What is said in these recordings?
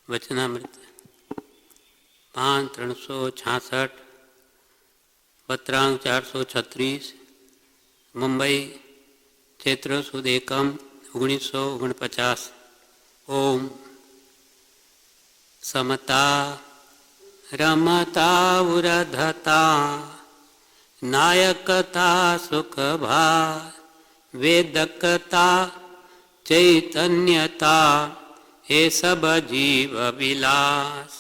વચનામૃત 5/366 પત્રાંક 436 મુંબઈ ચૈત્ર સુદ એકમ 1949. ઓમ સમતા રમતા ઉરધતા નાયકતા સુખભા વેદકતા ચૈતન્યતા એ સબ જીવ વિલાસ.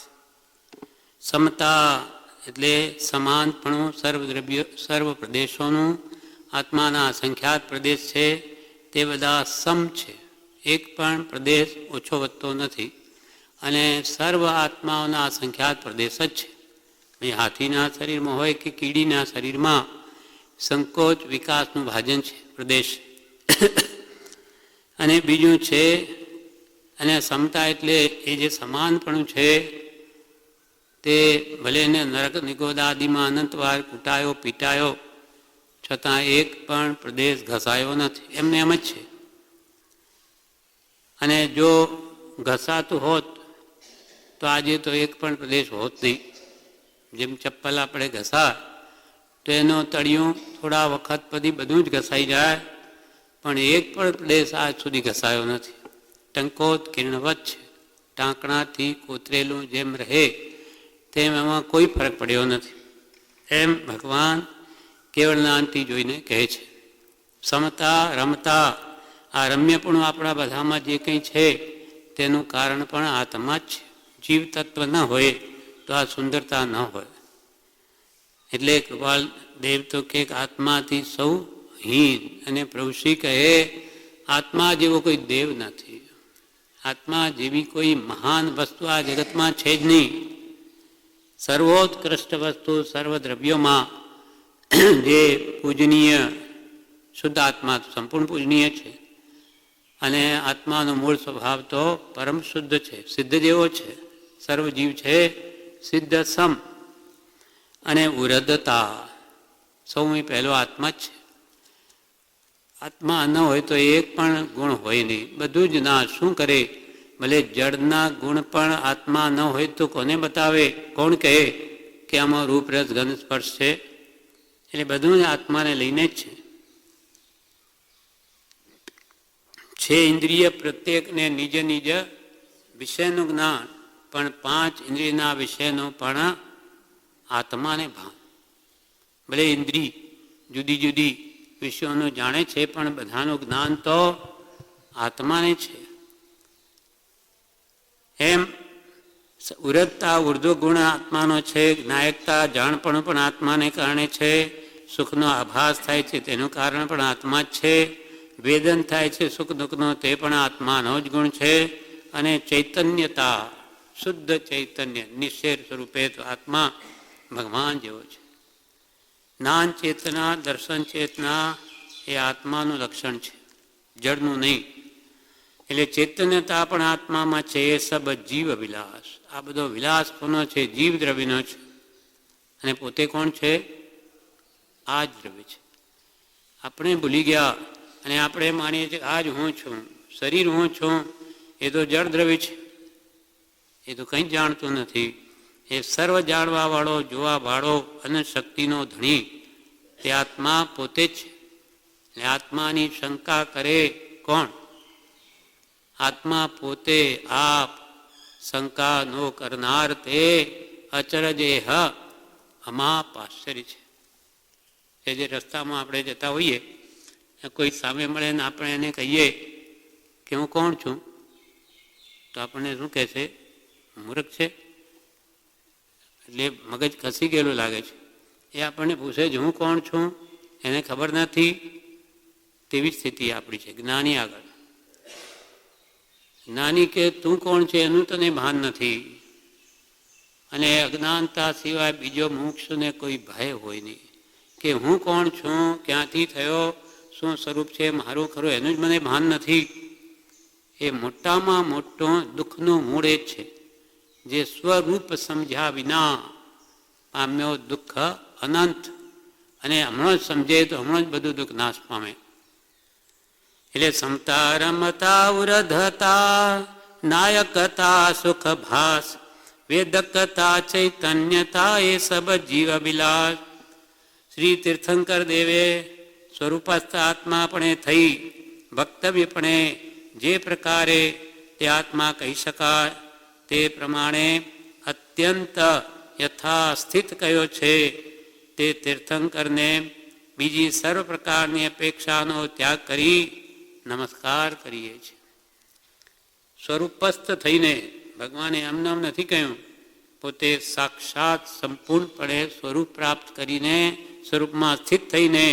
સમતા એટલે સમાનપણું, સર્વ પ્રદેશોનું આત્માના સંખ્યાત પ્રદેશ છે તે બધા સમ છે, એક પણ પ્રદેશ ઓછો વધતો નથી અને સર્વ આત્માઓના સંખ્યાત પ્રદેશ જ છે. હાથીના શરીરમાં હોય કે કીડીના શરીરમાં સંકોચ વિકાસનું ભાજન છે પ્રદેશ. અને બીજું છે, અને સમતા એટલે એ જે સમાનપણું છે તે ભલે એને નરક નિગોદાદિમાં અનંતવાર કૂટાયો પીટાયો છતાં એક પણ પ્રદેશ ઘસાયો નથી, એમને એમ જ છે. અને જો ઘસાતું હોત તો આજે તો એક પણ પ્રદેશ હોત નહીં. જેમ ચપ્પલ આપણે ઘસા તો એનો તળિયું થોડા વખત પછી બધું જ ઘસાઈ જાય, પણ એક પણ પ્રદેશ આજ સુધી ઘસાયો નથી. ટંકોત કિરણવત છે, ટાંકણાથી કોતરેલું જેમ રહે તેમ એમાં કોઈ ફરક પડ્યો નથી, એમ ભગવાન કેવળ જ્ઞાનથી જોઈને કહે છે. સમતા રમતા, આ રમ્યપણું આપણા બધામાં જે કંઈ છે તેનું કારણ પણ આત્મા જ છે. જીવ તત્વ ન હોય તો આ સુંદરતા ન હોય. એટલે કૃપાલ દેવ તો કે આત્માથી સૌ હીન, અને પ્રભુશ્રી કહે આત્મા જેવો કોઈ દેવ નથી, આત્મા જેવી કોઈ મહાન વસ્તુ આ જગતમાં છે જ નહીં. સર્વોત્કૃષ્ટ વસ્તુ સર્વ દ્રવ્યોમાં જે પૂજનીય શુદ્ધ આત્મા સંપૂર્ણ પૂજનીય છે, અને આત્માનો મૂળ સ્વભાવ તો પરમ શુદ્ધ છે, સિદ્ધ જેવો છે. સર્વ જીવ છે સિદ્ધ સમ, અને ઉરદતા સૌથી પહેલો આત્મા જ છે. આત્મા ન હોય તો એક પણ ગુણ હોય નહીં, બધું જ ના શું કરે. ભલે જળના ગુણ પણ આત્મા ન હોય તો કોને બતાવે, કોણ કહે કે આમાં રૂપ રસ ગંધ સ્પર્શ છે. એટલે બધું જ આત્માને લઈને જ છે. ઇન્દ્રિય પ્રત્યેકને નિજ નિજ વિષયનું જ્ઞાન, પણ 5 ઇન્દ્રિયના વિષયનું પણ આત્માને ભાન. ભલે ઇન્દ્રિય જુદી જુદી વિષયોનું જાણે છે, પણ બધાનું જ્ઞાન તો આત્માને છે. એમ ઉરદતા ઉર્ધ્વ ગુણ આત્માનો છે, નાયકતા જાણપણું પણ આત્માને કારણે છે, સુખનો આભાસ થાય છે તેનું કારણ પણ આત્મા જ છે, વેદન થાય છે સુખ દુઃખનો તે પણ આત્માનો જ ગુણ છે, અને ચૈતન્યતા શુદ્ધ ચૈતન્ય નિશ્ચય સ્વરૂપે તો આત્મા ભગવાન જેવો છે. જ્ઞાન ચેતના દર્શન ચેતના એ આત્માનું લક્ષણ છે, જળનું નહીં. એટલે ચૈતન્યતા પણ આત્મામાં છે. એ સબ જીવ વિલાસ, આ બધો વિલાસ કોનો છે? જીવ દ્રવ્યનો છે. અને પોતે કોણ છે? આ જ દ્રવ્ય છે. આપણે ભૂલી ગયા અને આપણે માનીએ છીએ આ જ હું છું, શરીર હું છું. એ તો જળ દ્રવ્ય છે, એ તો કંઈ જ જાણતું નથી. એ સર્વ જાણવાવાળો જોવાવાળો અને શક્તિનો ધણી તે આત્મા પોતે જ છે. એટલે આત્માની શંકા કરે કોણ? આત્મા પોતે આપ. શંકા નો કરનાર તે અચરજેહ અમાપ આશ્ચર્ય છે. એ જે રસ્તામાં આપણે જતા હોઈએ, કોઈ સામે મળે ને આપણે એને કહીએ કે હું કોણ છું, તો આપણને શું કહે છે? મૂર્ખ છે. એટલે મગજ ખસી ગયેલું લાગે છે. એ આપણને પૂછે છે હું કોણ છું, એને ખબર નથી. તેવી સ્થિતિ આપણી છે જ્ઞાની આગળ. જ્ઞાની કે તું કોણ છે એનું તને ભાન નથી, અને અજ્ઞાનતા સિવાય બીજો મોક્ષને કોઈ ભય હોય નહીં કે હું કોણ છું, ક્યાંથી થયો, શું સ્વરૂપ છે મારું ખરું, એનું જ મને ભાન નથી. એ મોટામાં મોટું દુઃખનું મૂળ એ છે જે સ્વરૂપ સમજ્યા વિના પામ્યો દુઃખ અનંત, અને હમણાં જ સમજે તો હમણાં જ બધું દુઃખ નાશ પામે. એટલે સમતા રમતા ઉરધતા નાયકતા સુખ ભાસ, વેદકતા ચૈતન્યતા એ સબ જીવ વિલાસ. શ્રી તીર્થંકર દેવે સ્વરૂપસ્થ આત્માપણે થઈ વક્તવ્યપણે જે પ્રકારે તે આત્મા કહી શકાય તે પ્રમાણે અત્યંત યથાસ્થિત કયો છે. તે તીર્થંકરને બીજી સર્વ પ્રકારની અપેક્ષાનો ત્યાગ કરી નમસ્કાર કરીએ છીએ. સ્વરૂપસ્થ થઈને ભગવાને એમને એમ નથી કહ્યું, પોતે સાક્ષાત સંપૂર્ણપણે સ્વરૂપ પ્રાપ્ત કરીને સ્વરૂપમાં સ્થિત થઈને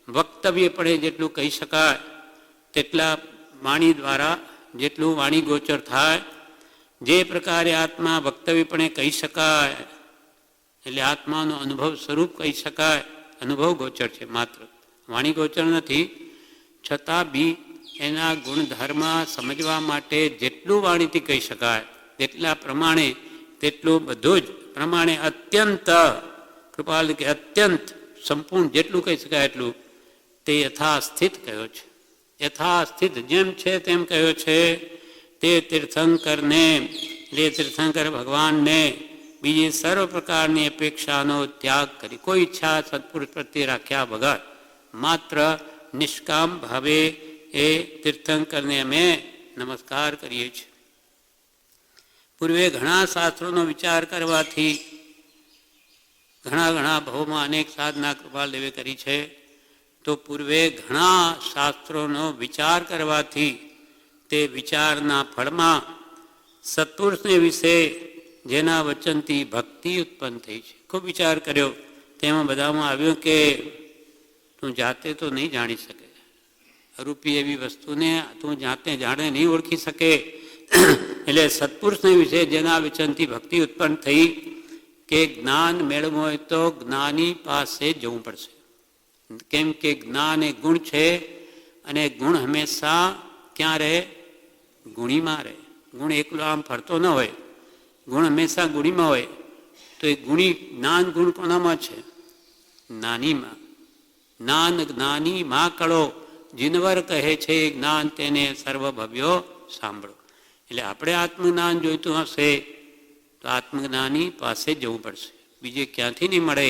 વક્તવ્યપણે જેટલું કહી શકાય તેટલા વાણી દ્વારા જેટલું વાણી ગોચર થાય, જે પ્રકારે આત્મા વક્તવ્યપણે કહી શકાય એટલે આત્માનો અનુભવ સ્વરૂપ કહી શકાય. અનુભવ ગોચર છે, માત્ર વાણી ગોચર નથી. છતાં બી એના ગુણધર્મ સમજવા માટે જેટલું વાણીથી કહી શકાય તેટલા પ્રમાણે તેટલું બધું જ પ્રમાણે અત્યંત કૃપાલ કે અત્યંત સંપૂર્ણ જેટલું કહી શકાય એટલું તે યથાસ્થિત કયો છે. યથાસ્થિત જેમ છે તેમ કયો છે. તે તીર્થંકરને એટલે તીર્થંકર ભગવાનને બીજી સર્વ પ્રકારની અપેક્ષાનો ત્યાગ કરી, કોઈ ઈચ્છા સત્પુરુષ પ્રત્યે રાખ્યા વગર માત્ર નિષ્કામ ભાવે એ તીર્થંકરને અમે નમસ્કાર કરીએ છીએ. પૂર્વે ઘણા શાસ્ત્રોનો વિચાર કરવાથી ઘણા ભાવોમાં અનેક સાધના કૃપાલદેવે કરી છે. તો પૂર્વે ઘણા શાસ્ત્રોનો વિચાર કરવાથી તે વિચારના ફળમાં સત્પુરુષને વિશે જેના વચનથી ભક્તિ ઉત્પન્ન થઈ છે. ખૂબ વિચાર કર્યો, તેમાં બધામાં આવ્યું કે તું જાતે તો નહીં જાણી શકે, અરૂપી એવી વસ્તુને તું જાતે જાણે નહીં ઓળખી શકે. એટલે સત્પુરુષને વિશે જેના વચનથી ભક્તિ ઉત્પન્ન થઈ કે જ્ઞાન મેળવવું હોય તો જ્ઞાની પાસે જવું પડશે. કેમ કે જ્ઞાન એ ગુણ છે અને ગુણ હંમેશા ક્યાં રહે? ગુણીમાં રહે. ગુણ એકલો આમ ફરતો ન હોય, ગુણ હંમેશા ગુણીમાં હોય. તો એ ગુણી જ્ઞાન ગુણ કોનામાં છે? જ્ઞાનીમાં. જ્ઞાન જ્ઞાની માં કળો જીનવર કહે છે જ્ઞાન તેને સર્વભવ્યો સાંભળો. એટલે આપણે આત્મજ્ઞાન જોઈતું હશે તો આત્મજ્ઞાની પાસે જવું પડશે, બીજે ક્યાંથી નહીં મળે.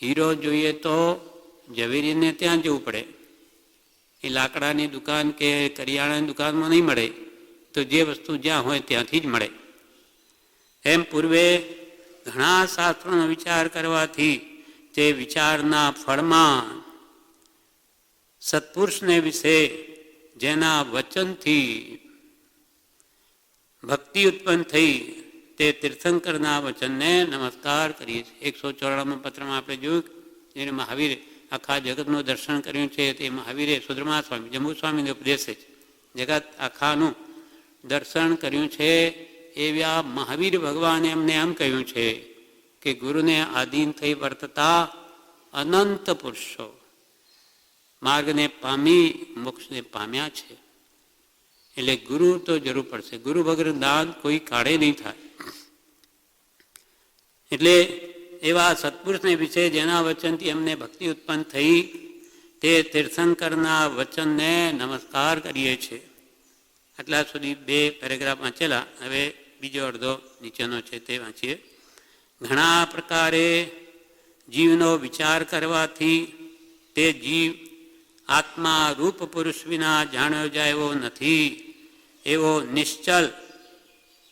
હીરો જોઈએ તો ઝવેરીને ત્યાં જવું પડે, એ લાકડાની દુકાન કે કરિયાણાની દુકાનમાં નહીં મળે, તો જે વસ્તુ જ્યાં હોય ત્યાંથી જ મળે. એમ પૂર્વે ઘણા શાસ્ત્રોનો વિચાર કરવાથી તે વિચારના ફળમાં સત્પુરુષને વિશે જેના વચનથી ભક્તિ ઉત્પન્ન થઈ તે તીર્થંકરના વચનને નમસ્કાર કરીએ છીએ. 194 પત્રમાં આપણે જોયું એને મહાવીરે આખા જગતનું દર્શન કર્યું છે. તે મહાવીરે સુદ્રમા સ્વામી જંબુસ્વામીને ઉપદેશે છે જગત આખાનું દર્શન કર્યું છે. એવા મહાવીર ભગવાને એમને એમ કહ્યું છે કે ગુરુને આધીન થઈ વર્તતા અનંત પુરુષો માર્ગને પામી મોક્ષને પામ્યા છે. એટલે ગુરુ તો જરૂર પડશે, ગુરુ વગર દાન કોઈ કાળે નહીં થાય. એટલે એવા સત્પુરુષને વિશે જેના વચનથી એમને ભક્તિ ઉત્પન્ન થઈ તે તીર્થંકરના વચનને નમસ્કાર કરીએ છીએ. આટલા સુધી 2 પેરેગ્રાફ વાંચેલા. હવે બીજો અડધો નીચેનો છે તે વાંચીએ. ઘણા પ્રકારે જીવનો વિચાર કરવાથી તે જીવ આત્મા રૂપ પુરુષ વિના જાણ્યો જાય એવો નથી.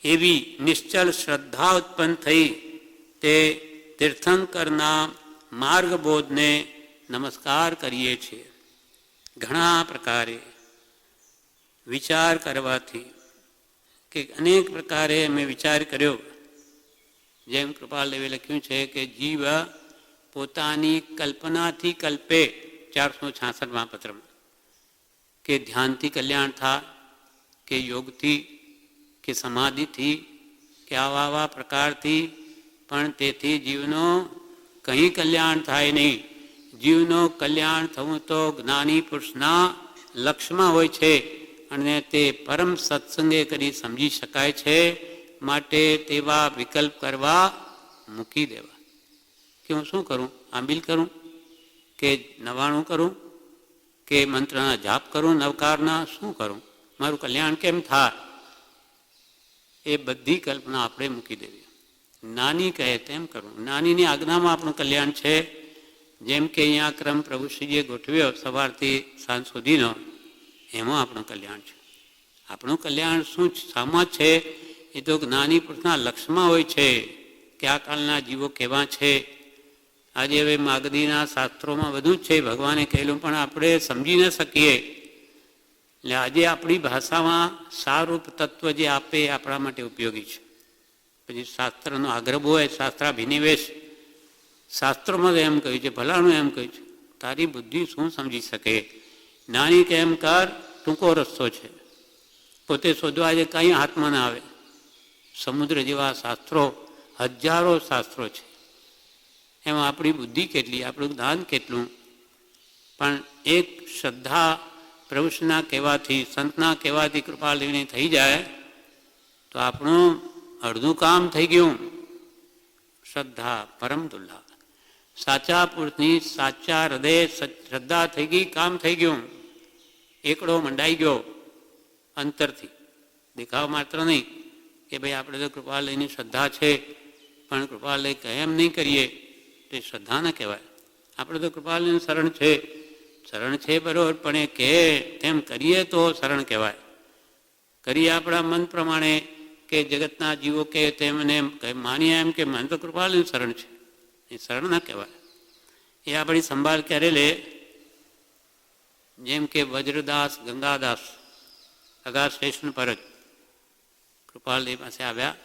એવી નિશ્ચલ શ્રદ્ધા ઉત્પન્ન થઈ તે તીર્થંકરના માર્ગબોધને નમસ્કાર કરીએ છીએ. ઘણા પ્રકારે વિચાર કરવાથી કે અનેક પ્રકારે મેં વિચાર કર્યો. જેમ કૃપાલદેવે લખ્યું છે કે જીવ પોતાની કલ્પનાથી કલ્પે 466 પત્રમાં કે ધ્યાનથી કલ્યાણ થાય કે યોગથી કે સમાધિથી કે આવા પ્રકારથી, પણ તેથી જીવનો કંઈ કલ્યાણ થાય નહીં. જીવનો કલ્યાણ થવું તો જ્ઞાની પુરુષના લક્ષ્યમાં હોય છે અને તે પરમ સત્સંગે કરી સમજી શકાય છે. માટે તેવા વિકલ્પ કરવા મૂકી દેવા કે હું શું કરું? આંબિલ કરું કે 99 કરું કે મંત્રના જાપ કરું, નવકારના શું કરું? મારું કલ્યાણ કેમ થાય? એ બધી કલ્પના આપણે મૂકી દેવી. નાની કહે તેમ કરવું. નાનીની આજ્ઞામાં આપણું કલ્યાણ છે. જેમ કે અહીંયા ક્રમ પ્રભુશ્રીજીએ ગોઠવ્યો સવારથી સાંજ સુધીનો, એમાં આપણું કલ્યાણ છે. આપણું કલ્યાણ શું શામાં છે? એ તો જ્ઞાની પુરુષના લક્ષ્યમાં હોય છે કે આ કાળના જીવો કેવા છે. આજે હવે માગદીના શાસ્ત્રોમાં બધું જ છે, ભગવાને કહેલું, પણ આપણે સમજી ન શકીએ. એટલે આજે આપણી ભાષામાં સારૂપ તત્વ જે આપે એ આપણા માટે ઉપયોગી છે. પછી શાસ્ત્રનો આગ્રહ હોય, શાસ્ત્રાભિનિવેશ, શાસ્ત્રોમાં એમ કહ્યું છે, ભલાનું એમ કહ્યું છે. તારી બુદ્ધિ શું સમજી શકે? નાની કે એમ કર, ટૂંકો રસ્તો છે, પોતે શોધવા જે કંઈ હાથમાં ના આવે. સમુદ્ર જેવા શાસ્ત્રો, હજારો શાસ્ત્રો છે, એમાં આપણી બુદ્ધિ કેટલી, આપણું જ્ઞાન કેટલું. પણ એક શ્રદ્ધા પ્રભુના કહેવાથી, સંતના કહેવાથી કૃપા લઈને થઈ જાય તો આપણું અડધું કામ થઈ ગયું. શ્રદ્ધા પરમ દુર્લભ. સાચા પુરુષની સાચા હૃદય શ્રદ્ધા થઈ ગઈ, કામ થઈ ગયું. એકડો મંડાઈ ગયો અંતરથી, દેખાવ માત્ર નહીં કે ભાઈ આપણે તો કૃપા લઈને શ્રદ્ધા છે, પણ કૃપા લઈ એમ નહીં કરીએ તે શ્રદ્ધા ન કહેવાય. આપણે તો કૃપા લઈને શરણ છે, શરણ છે બરોબર, પણ એ કહે તેમ કરીએ તો શરણ કહેવાય. કરીએ આપણા મન પ્રમાણે કે જગતના જીવો કે તેમને માનીએ એમ કે મને તો કૃપા લઈને શરણ છે, એ શરણ ન કહેવાય. એ આપણી સંભાળ ક્યારે લે? જેમ કે વજ્રદાસ ગંગાદાસ અગા સ્ટેશન પર જ કૃપાલદેવ પાસે આવ્યા.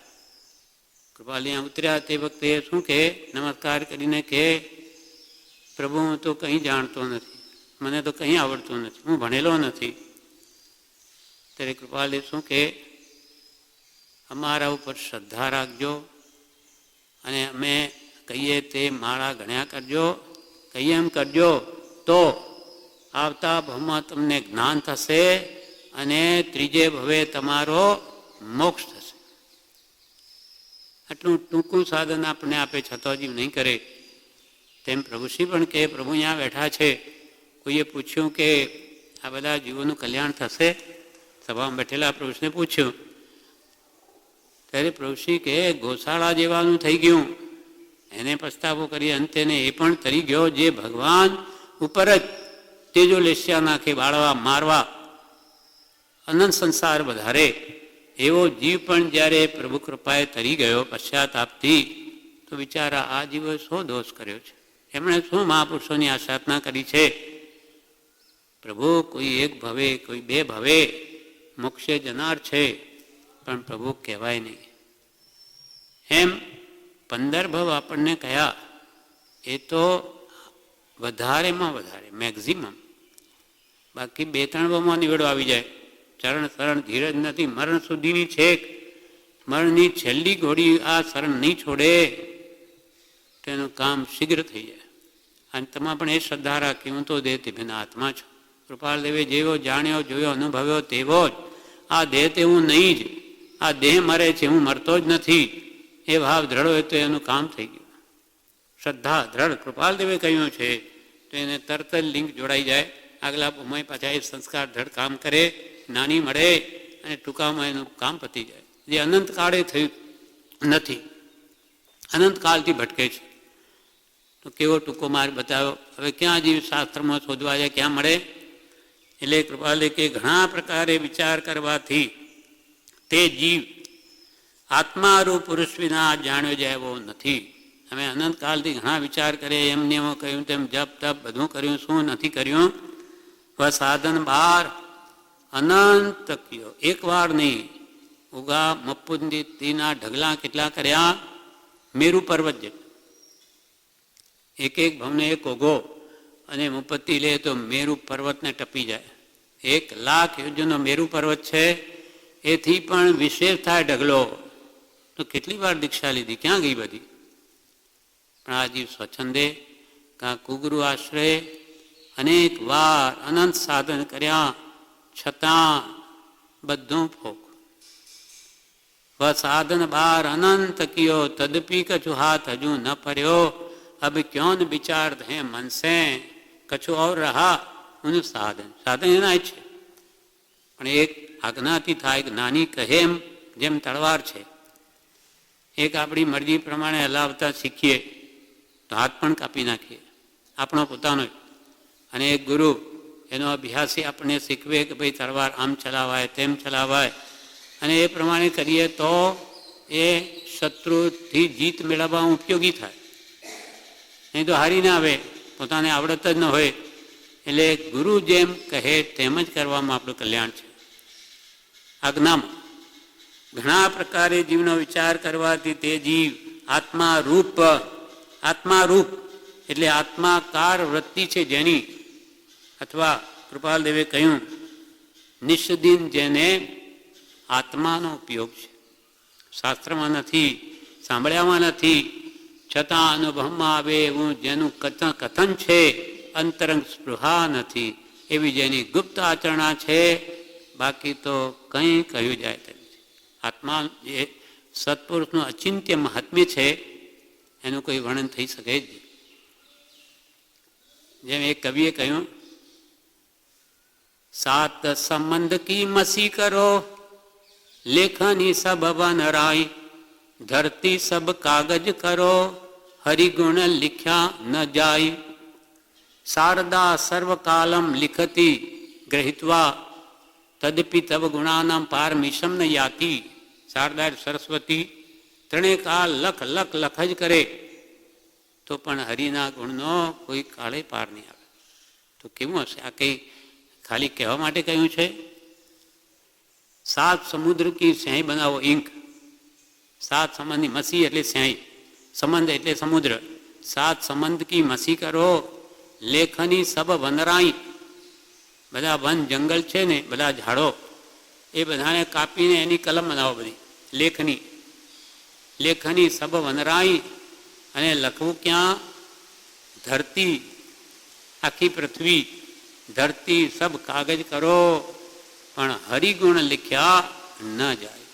કૃપાલદેવ ઉતર્યા તે વખતે શું કે નમસ્કાર કરીને કે પ્રભુ હું તો કંઈ જાણતો નથી, મને તો કંઈ આવડતું નથી, હું ભણેલો નથી. ત્યારે કૃપાલદેવ શું કે અમારા ઉપર શ્રદ્ધા રાખજો અને અમે કહીએ તે માળા ગણ્યા કરજો, કહીએ એમ કરજો તો આવતા ભવમાં તમને જ્ઞાન થશે અને ત્રીજે ભવે તમારો મોક્ષ થશે. આટલું ટૂંકું સાધન આપણને આપે છતાં જીવ નહીં કરે. તેમ પ્રભુશ્રી પણ કે પ્રભુ અહીંયા બેઠા છે, કોઈએ પૂછ્યું કે આ બધા જીવોનું કલ્યાણ થશે? સભામાં બેઠેલા પ્રભુશ્રીને પૂછ્યું. ત્યારે પ્રભુશ્રી કે ગોશાળા જેવાનું થઈ ગયું, એને પસ્તાવો કરી અંતે એ પણ તરી ગયો જે ભગવાન ઉપર જ તેજો લેસ્યા નાખે, બાળવા મારવા અનંત સંસાર વધારે એવો જીવ પણ જ્યારે પ્રભુ કૃપાએ તરી ગયો પશ્ચાતાપથી, તો બિચારા આ જીવોએ શું દોષ કર્યો છે? એમણે શું મહાપુરુષોની આસાધના કરી છે? પ્રભુ કોઈ એક ભવે, કોઈ બે ભવે મોક્ષે જનાર છે, પણ પ્રભુ કહેવાય નહીં. એમ 15 ભવ આપણને કયા, એ તો વધારેમાં વધારે મેક્ઝિમમ. બાકી 2-3 ભવમાં નિવેડો આવી જાય. ચરણ શરણ ધીરજ નથી, મરણ સુધીની છેક, મરણની છેલ્લી ઘોડી આ શરણ નહીં છોડે તેનું કામ શીઘ્ર થઈ જાય. અને તમારે પણ એ શ્રદ્ધા રાખી હું તો દેહ ભીના આત્મા છું. કૃપાલદેવે જેવો જાણ્યો, જોયો, અનુભવ્યો તેવો જ. આ દેહ તે હું નહીં જ, આ દેહ મરે છે, હું મરતો જ નથી, એ ભાવ દ્રઢ હોય તો એનું કામ થઈ ગયું. શ્રદ્ધા દ્રઢ કૃપાલદેવે કહ્યું છે તો એને તરત જ લિંક જોડાઈ જાય. આગલા ભૂમાઈ પાછા એ સંસ્કાર દ્રઢ કામ કરે, નાની મળે અને ટૂંકામાં એનું કામ પતી જાય. જે અનંતકાળે થયું નથી, અનંતકાળથી ભટકે છે. તો કેવો ટૂંકો માર્ગ બતાવ્યો. હવે ક્યાં જીવ શાસ્ત્રમાં શોધવા જાય, ક્યાં મળે? એટલે કૃપાલે કે ઘણા પ્રકારે વિચાર કરવાથી તે જીવ આત્મારૂપ પુરુષ વિના જાણ્યો જાય એવો નથી. અમે અનંતકાળથી ઘણા વિચાર કરીએ, એમને એમ કહ્યું તેમ જપ તપ બધું કર્યું, શું નથી કર્યું? સાધન બાર અનંત કયો, એક વાર નહીં. ઉગા મપુંદીના ઢગલા કેટલા કર્યા? મેરુ પર્વત જેટલા. એક ભવને એક ઓઘો અને મુપત્તિ લે તો મેરુ પર્વતને ટપી જાય. 1,00,000 યોજનનો મેરુ પર્વત છે, એથી પણ વિશેષ થાય ઢગલો. તો કેટલી વાર દીક્ષા લીધી, ક્યાં ગઈ બધી? પણ આ જીવ સ્વચ્છંદે કાં કુગુરુ આશ્રય અનેક વાર અનંત સાધન કર્યા છતાં બધું ફોક. સાધન બાર અનંત કયો તદપી કછુ હાથ હજુ ન પર્યો. અબ ક્યોં વિચાર હે મન સે કછુ ઓર રહા ઉનું સાધન. સાધન એના જ છે, પણ એક આજ્ઞાથી થાય. જ્ઞાની કહે એમ જેમ તલવાર છે, એક આપણી મરજી પ્રમાણે હલાવતા શીખીએ તો હાથ પણ કાપી નાખીએ, આપણો પોતાનો. અને એક ગુરુ એનો અભ્યાસી આપણને શીખવે કે ભાઈ તલવાર આમ ચલાવાય તેમ ચલાવાય, અને એ પ્રમાણે કરીએ તો એ શત્રુથી જીત મેળવવામાં ઉપયોગી થાય. નહીં તો હારી ના આવે, પોતાને આવડત જ ન હોય. એટલે ગુરુ જેમ કહે તેમ જ કરવામાં આપણું કલ્યાણ છે. આજ્ઞામાં ઘણા પ્રકારે જીવનો વિચાર કરવાથી તે જીવ આત્મારૂપ એટલે આત્માકાર વૃત્તિ છે જેની, અથવા કૃપાલદેવે કહ્યું નિષ્દિન, જેને આત્માનો ઉપયોગ છે. શાસ્ત્રમાં નથી, સાંભળ્યામાં નથી, છતાં અનુભવમાં આવે એવું જેનું કથન છે, અંતરંગ સ્પૃહા નથી એવી જેની ગુપ્ત આચરણા છે, બાકી તો કંઈ કહ્યું જાય તેમ છે. આત્મા જે સત્પુરુષનું અચિંત્ય મહાત્મ્ય છે એનું કોઈ વર્ણન થઈ શકે જ નહીં. જેમ એક કવિએ કહ્યું, સાત સંબંધ કી મસી કરો, લેખની સબ વનરાય, ધરતી સબ કાગજ કરો, હરિગુણ લિખ્યા ન જાય. શારદા સર્વકાલમ લિખતી ગ્રહિત્વા, તદપિ તવ ગુણાનામ પારમિશમ ન યાતિ. શારદા સરસ્વતી ત્રણેય કાળ લખ લખ લખ જ કરે તો પણ હરિના ગુણનો કોઈ કાળે પાર નહીં આવે. તો કેવું હશે? આ કંઈ ખાલી કહેવા માટે કહ્યું છે? સાત સમુદ્ર કી સ્યાહી બનાવો ઇંક. સાત સંબંધની મસી એટલે સ્યાહી, સંબંધ એટલે સમુદ્ર. સાત સંબંધ કી મસી કરો, લેખની સબ વનરાઈ. બધા વન જંગલ છે ને, બધા ઝાડો, એ બધાને કાપીને એની કલમ બનાવો બધી લેખની. લેખની સબ વનરાઈ, અને લખવું ક્યાં? ધરતી, આખી પૃથ્વી, ધરતી સબ કાગજ કરો, પણ હરિગુણ લખ્યા ન જાય.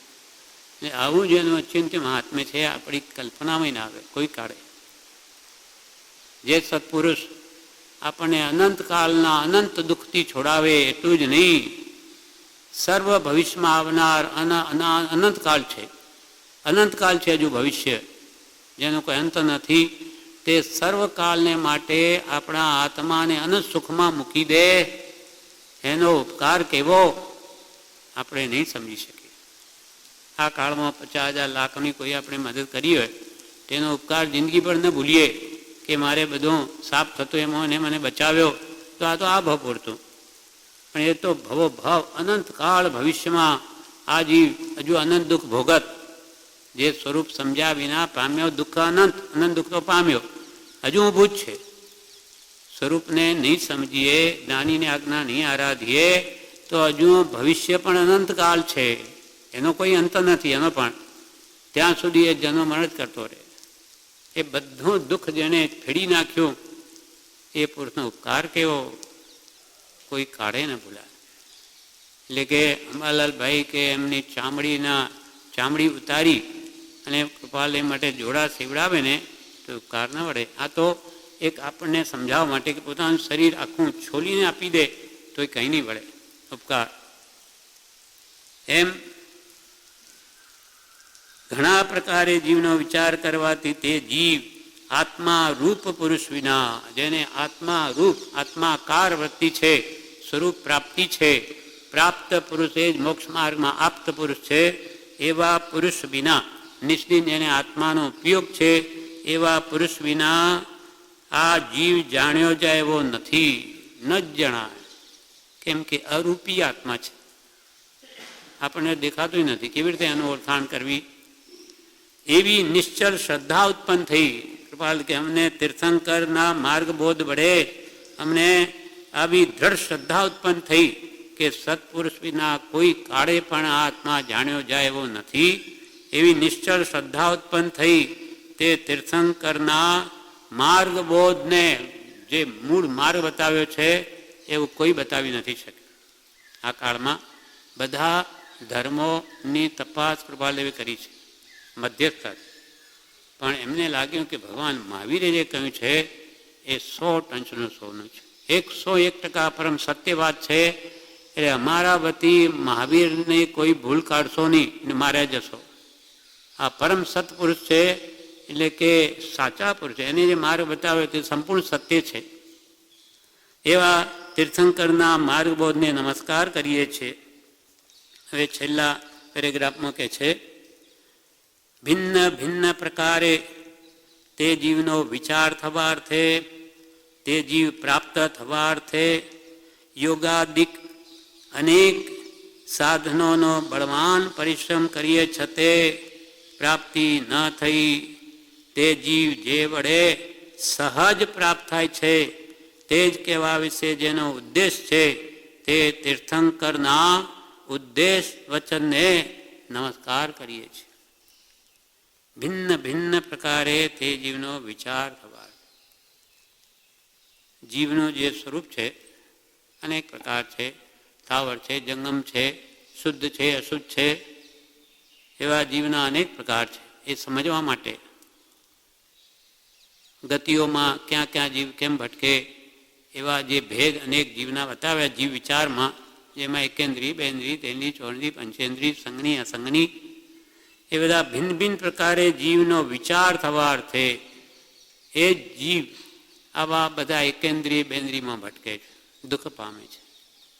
આવું જેનું અચિંત્ય મહાત્મ્ય છે, આપણી કલ્પનામાં ના આવે કોઈ કાળે. જે સત્પુરુષ આપણને અનંતકાળના અનંત દુઃખથી છોડાવે એટલું જ નહીં, સર્વ ભવિષ્યમાં આવનાર અનંતકાળ છે, અનંતકાળ છે હજુ ભવિષ્ય, જેનો કોઈ અંત નથી, તે સર્વકાળને માટે આપણા આત્માને અનંત સુખમાં મૂકી દે, એનો ઉપકાર કેવો આપણે નહીં સમજી શકીએ. આ કાળમાં 50,000 લાખની કોઈ આપણે મદદ કરી હોય તેનો ઉપકાર જિંદગી પર ન ભૂલીએ કે મારે બધું સાફ થતું એમાં એને મને બચાવ્યો, તો આ તો આ ભાવ પૂરતું. પણ એ તો ભવો ભાવ અનંતકાળ ભવિષ્યમાં આ જીવ હજુ અનંત દુઃખ ભોગત, જે સ્વરૂપ સમજ્યા વિના પામ્યો દુઃખ અનંત, અનંત દુઃખ તો પામ્યો, હજુ ઊભું જ છે. સ્વરૂપને નહીં સમજીએ, જ્ઞાનીને આજ્ઞા નહીં આરાધીએ તો હજુ ભવિષ્ય પણ અનંતકાળ છે, એનો કોઈ અંત નથી. એનો પણ ત્યાં સુધી એ જન્મ મરણ જ કરતો રહે. એ બધું દુઃખ જેને ફેડી નાખ્યું, એ પુરુષનો ઉપકાર કેવો કોઈ કાઢે ન ભૂલાય. એટલે કે અંબાલાલભાઈ કે એમની ચામડી ઉતારી અને કૃપાલય માટે જોડા સીવડાવે ને તો ઉપકાર ન વળે. આ તો એક આપણને સમજાવવા માટે કે પોતાનું શરીર આખું છોલીને આપી દે તો એ કંઈ નહીં વળે ઉપકાર. એમ ઘણા પ્રકારે જીવનો વિચાર કરવાથી તે જીવ આત્મા રૂપ પુરુષ વિના, જેને આત્મા રૂપ આત્માકાર વૃત્તિ છે, સ્વરૂપ પ્રાપ્તિ છે, પ્રાપ્ત પુરુષ એ જ મોક્ષ માર્ગમાં આપ્ત પુરુષ છે, એવા પુરુષ વિના, નિષ્દિન જેને આત્માનો ઉપયોગ છે એવા પુરુષ વિના આ જીવ જાણ્યો જાય એવો નથી, ન જ જણાય. કેમ કે અરૂપી આત્મા છે, આપણને દેખાતું નથી, કેવી રીતે એનું ઓળખાણ કરવી? એવી નિશ્ચલ શ્રદ્ધા ઉત્પન્ન થઈ. કૃપાલ કે અમને તીર્થંકરના માર્ગબોધ વડે અમને આવી દ્રઢ શ્રદ્ધા ઉત્પન્ન થઈ કે સત્પુરુષ વિના કોઈ કાળે પણ આ આત્મા જાણ્યો જાય એવો નથી. એવી નિશ્ચળ શ્રદ્ધા ઉત્પન્ન થઈ. તે તીર્થંકરના માર્ગબોધને, જે મૂળ માર્ગ બતાવ્યો છે એવું કોઈ બતાવી નથી શકે. આ કાળમાં બધા ધર્મોની તપાસ કૃપાલદેવે કરી છે, મધ્યસ્થ, પણ એમને લાગ્યું કે ભગવાન મહાવીરે જે કહ્યું છે એ 100 ટંચનું સોનું છે, 101% પરમ સત્ય વાત છે. એટલે અમારા વતી મહાવીરને કોઈ ભૂલ કાઢશો નહીં ને માર્યા જશો. આ પરમ સત્પુરુષ છે, એટલે કે સાચા પુરુષ, એને જે માર્ગ બતાવે તે સંપૂર્ણ સત્ય છે. એવા તીર્થંકરના માર્ગબોધને નમસ્કાર કરીએ છીએ. હવે છેલ્લા પેરેગ્રાફમાં કહે છે, ભિન્ન ભિન્ન પ્રકારે તે જીવનો વિચાર થવા અર્થે, તે જીવ પ્રાપ્ત થવા અર્થે યોગાદિક અનેક સાધનોનો બળવાન પરિશ્રમ કરીએ છતે પ્રાપ્તિ ન થઈ. તે જીવ જે વડે સહજ પ્રાપ્ત થાય છે તે જ કહેવા વિશે જેનો ઉદ્દેશ છે તે તીર્થંકરના ઉદ્દેશ વચનને નમસ્કાર કરીએ છીએ. ભિન્ન ભિન્ન પ્રકારે તે જીવનો વિચાર થવા. જીવનું જે સ્વરૂપ છે અનેક પ્રકાર છે, સ્થાવર છે, જંગમ છે, શુદ્ધ છે, અશુદ્ધ છે, એવા જીવના અનેક પ્રકાર છે. એ સમજવા માટે ગતિઓમાં ક્યાં ક્યાં જીવ કેમ ભટકે એવા જે ભેદ અનેક જીવના બતાવ્યા જીવ વિચારમાં, જેમાં એકેન્દ્રી, બેન્દ્રી, તેન્દ્રી, ચોરંદ્રી, પંચેન્દ્રી, સંગની, અસંગની, એ બધા ભિન્ન ભિન્ન પ્રકારે જીવનો વિચાર થવા અર્થે એ જીવ આવા બધા એકેન્દ્રિય બેન્દ્રીમાં ભટકે છે, દુઃખ પામે છે.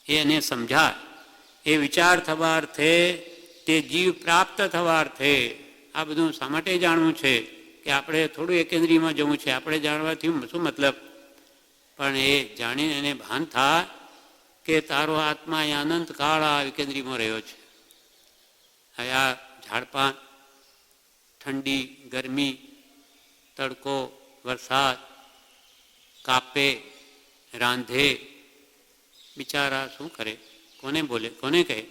એને સમજાય. એ વિચાર થવા અર્થે, તે જીવ પ્રાપ્ત થવા અર્થે આ બધું શા માટે જાણવું છે કે આપણે થોડું એકેન્દ્રીયમાં જવું છે. આપણે જાણવાથી શું મતલબ? પણ એ જાણીને એને ભાન થાય કે તારો આત્મા એ અનંત કાળ આ એકેન્દ્રીયમાં રહ્યો છે. હવે આ ઝાડપાન, ઠંડી, ગરમી, તડકો, વરસાદ, કાપે, રાંધે, બિચારા શું કરે? કોને બોલે? કોને કહે?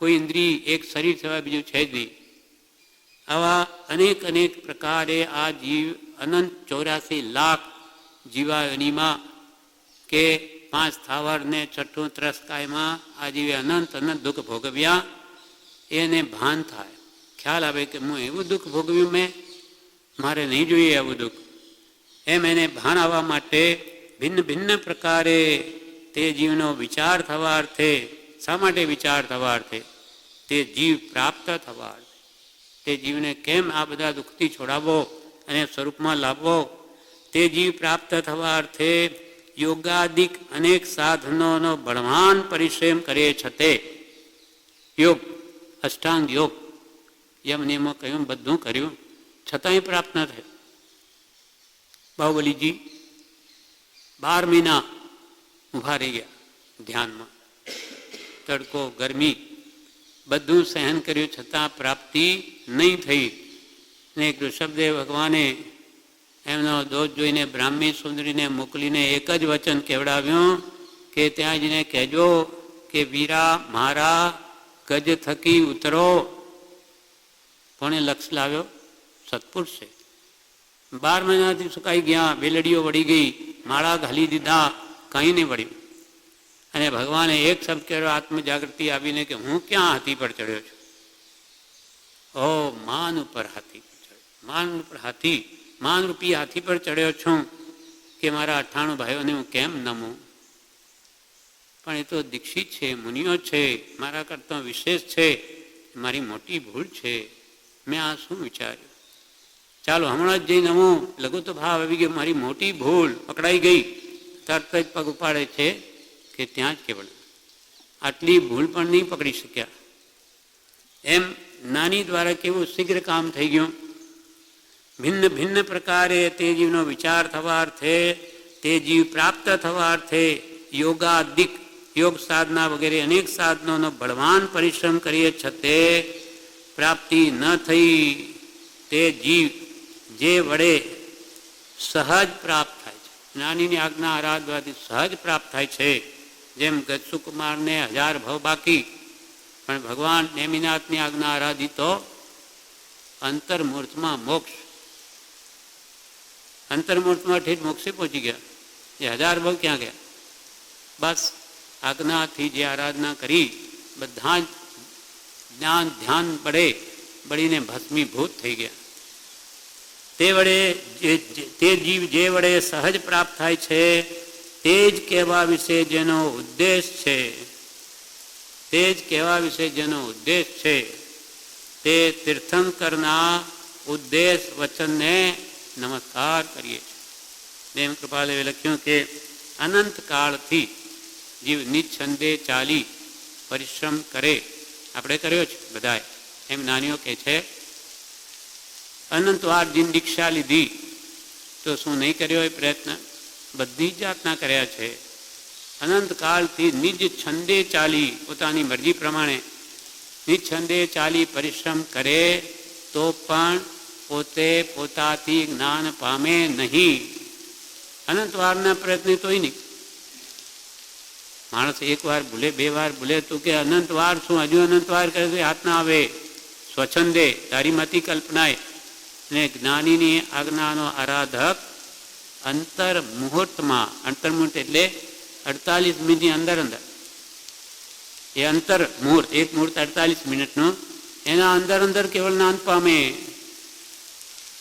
કોઈ ઇન્દ્રિય, એક શરીર સિવાય બીજું છે જ નહીં. આવા અનેક અનેક પ્રકારે આ જીવ અનંત 84 લાખ જીવાયોનીમાં કે 5 સ્થાવર ને 6 ત્રસકાયમાં આ જીવે અનંત અનંત દુઃખ ભોગવ્યા. એને ભાન થાય, ખ્યાલ આવે કે હું એવું દુઃખ ભોગવ્યું, મેં મારે નહીં જોઈએ આવું દુઃખ. એમ એને ભાન આવવા માટે ભિન્ન ભિન્ન પ્રકારે તે જીવનો વિચાર થવા અર્થે. શા માટે વિચાર થવા અર્થે? તે જીવ પ્રાપ્ત થવા અર્થે. તે જીવને કેમ આ બધા દુઃખથી છોડાવવો અને સ્વરૂપમાં લાવવો? તે જીવ પ્રાપ્ત થવા અર્થે યોગાદિક અનેક સાધનોનો બળવાન પરિશ્રમ કરે છતે. યોગ, અષ્ટાંગ યોગ, યમ નિયમો કહ્યું, બધું કર્યું, છતાંય પ્રાપ્ત ન થયું. બાહુબલીજી 12 મહિના ઊભા રહી ગયા ધ્યાનમાં. તડકો, ગરમી બધું સહન કર્યું, છતાં પ્રાપ્તિ નહીં થઈ. ને ઋષભદેવ ભગવાને એમનો દોષ જોઈને બ્રાહ્મી સુંદરીને મોકલીને એક જ વચન કહેવડાવ્યું કે ત્યાં જઈને કહેજો કે વીરા મારા ગજ થકી ઉતરો. કોણે લક્ષ લાવ્યો? સત્પુરુષ છે. 12 મહિનાથી સુકાઈ ગયા, બેલડીઓ વળી ગઈ, માળા ઘાલી દીધા, કંઈ નહીં વળ્યું. અને ભગવાને એક શબ્દ કર્યો આત્મજાગૃતિ આવીને કે હું ક્યાં હાથી પર ચડ્યો છું? ઓ માન ઉપર હાથી પર ચડ્યો, માન ઉપર હાથી, માનરૂપી હાથી પર ચડ્યો છું કે મારા 98 ભાઈઓને હું કેમ નમું? પણ એ તો દીક્ષિત છે, મુનિઓ છે, મારા કરતાં વિશેષ છે, મારી મોટી ભૂલ છે, મેં આ શું વિચાર્યું? ચાલો હમણાં જ જઈ નમું. લઘુ તો ભાવ આવી ગયો, મારી મોટી ભૂલ પકડાઈ ગઈ. તરત જ પગ ઉપાડે છે કે ત્યાં જ કેવળ આટલી ભૂલ પણ નહીં પકડી શક્યા. એમ નાની દ્વારા કેવું શીઘ્ર કામ થઈ ગયું. ભિન્ન ભિન્ન પ્રકારે તે જીવનો વિચાર થવા અર્થે, તે જીવ પ્રાપ્ત થવા અર્થે યોગાદિક, યોગ સાધના વગેરે અનેક સાધનોનો બળવાન પરિશ્રમ કરીએ છતે પ્રાપ્તિ ન થઈ. તે જીવ જે વડે સહજ પ્રાપ્ત થાય છે, જ્ઞાનીની આજ્ઞા આરાધવાથી સહજ પ્રાપ્ત થાય છે. જેમ ગજસુકુમારને 1000 ભવ બાકી, પણ ભગવાન નેમિનાથની આજ્ઞા આરાધી તો અંતર્મૂર્તમાં મોક્ષ. અંતર્મૂર્તમાં ઠીક મોક્ષે પહોંચી ગયા. એ 1000 ભવ ક્યાં ગયા? બસ આજ્ઞાથી જે આરાધના કરી બધા જ જ્ઞાન ધ્યાન બળે બળીને ભસ્મીભૂત થઈ ગયા. તે વડે તે જીવ જે વડે સહજ પ્રાપ્ત થાય છે તે જ કહેવા વિશે જેનો ઉદ્દેશ છે તે જ કહેવા વિશે જેનો ઉદ્દેશ છે તે તીર્થંકરના ઉદ્દેશ વચનને નમસ્કાર કરીએ છીએ. દેવ કૃપાદેવે લખ્યું કે અનંતકાળથી જીવ નિચ્છંદે ચાલી પરિશ્રમ કરે, આપણે કર્યો છે બધાએ, એમ નાનીઓ કહે છે. અનંતવાર જીન દીક્ષા લીધી તો શું નહીં કર્યો એ પ્રયત્ન? બધી જાતના કર્યા છે. અનંતકાળથી નિજ છંદે ચાલી, પોતાની મરજી પ્રમાણે નિચ્છંદે ચાલી પરિશ્રમ કરે તો પણ પોતે પોતાથી જ્ઞાન પામે નહીં. અનંતવારના પ્રયત્ન તોય નહીં. માણસ એક વાર ભૂલે, બે વાર ભૂલે તો કે અનંતવાર શું, હજુ અનંતવાર કરે તો હાથ ના આવે. સ્વચ્છંદે તારીમાંથી કલ્પનાએ ને જ્ઞાનીની આજ્ઞાનો આરાધક અંતર મુહૂર્તમાં, અંતર્મુહૂર્ત એટલે 48 મિનિટની અંદર એ અંતર મુહૂર્ત, એક મુહૂર્ત 48 મિનિટનું, એના અંદર કેવળ જ્ઞાન પામે.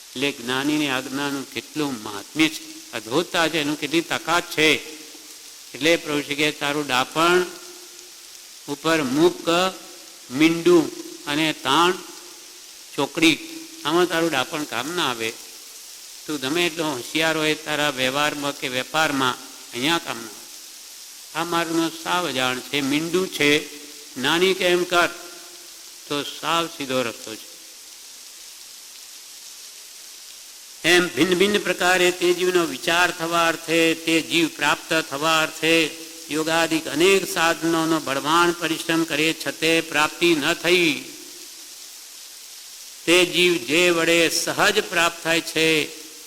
એટલે જ્ઞાનીની આજ્ઞાનું કેટલું મહાત્મ્ય છે, અદ્ભુતતા છે, એનું કેટલી તાકાત છે. એટલે પ્રભુ કે તારું ડાપણ ઉપર મુક, મીંડું અને તાણ ચોકડી, આમાં તારું ડાપણ કામ ના આવે. તું ગમે એટલો હોશિયાર હોય તારા વ્યવહારમાં કે વેપારમાં, અહીંયા કામ ના આવે. આ માર્ગનો સાવ અજાણ છે, મીંડું છે. નાની કે એમ કર તો સાવ સીધો રસ્તો છે. એમ ભિન્ન ભિન્ન પ્રકારે તે જીવનો વિચાર થવા અર્થે, તે જીવ પ્રાપ્ત થવા અર્થે યોગાદિક અનેક સાધનોનો બળવાન પરિશ્રમ કરે છતે પ્રાપ્તિ ન થઈ. તે જીવ જે વડે સહજ પ્રાપ્ત થાય છે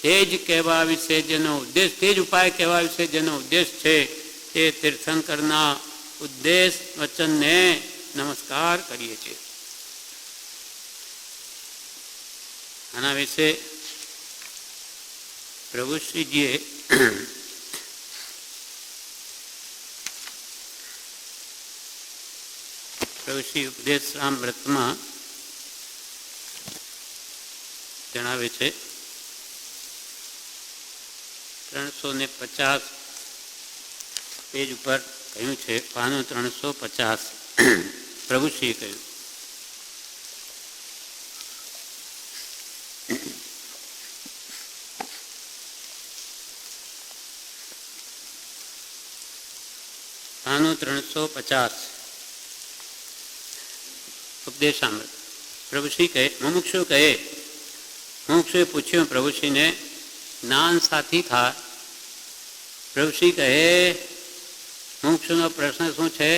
તે જ કહેવા વિશે જેનો ઉદ્દેશ, તે જ ઉપાય કહેવા વિશે જેનો ઉદ્દેશ છે તે તીર્થંકરના ઉદ્દેશ વચનને નમસ્કાર કરીએ છીએ. આના વિશે પ્રભુશ્રીજીએ પ્રભુશ્રી ઉપદેશરામ વ્રતમાં જણાવે છે. 350 પેજ ઉપર કહ્યું છે, પાનું 350, પ્રભુશ્રીએ કહ્યું પાનું 350 ઉપદેશામૃત. પ્રભુશ્રી કહે, મુમુક્ષુએ પૂછ્યું પ્રભુશ્રીને, જ્ઞાન સાથી થાય? પ્રભુશ્રી કહે, મુમુક્ષુનો પ્રશ્ન શું છે?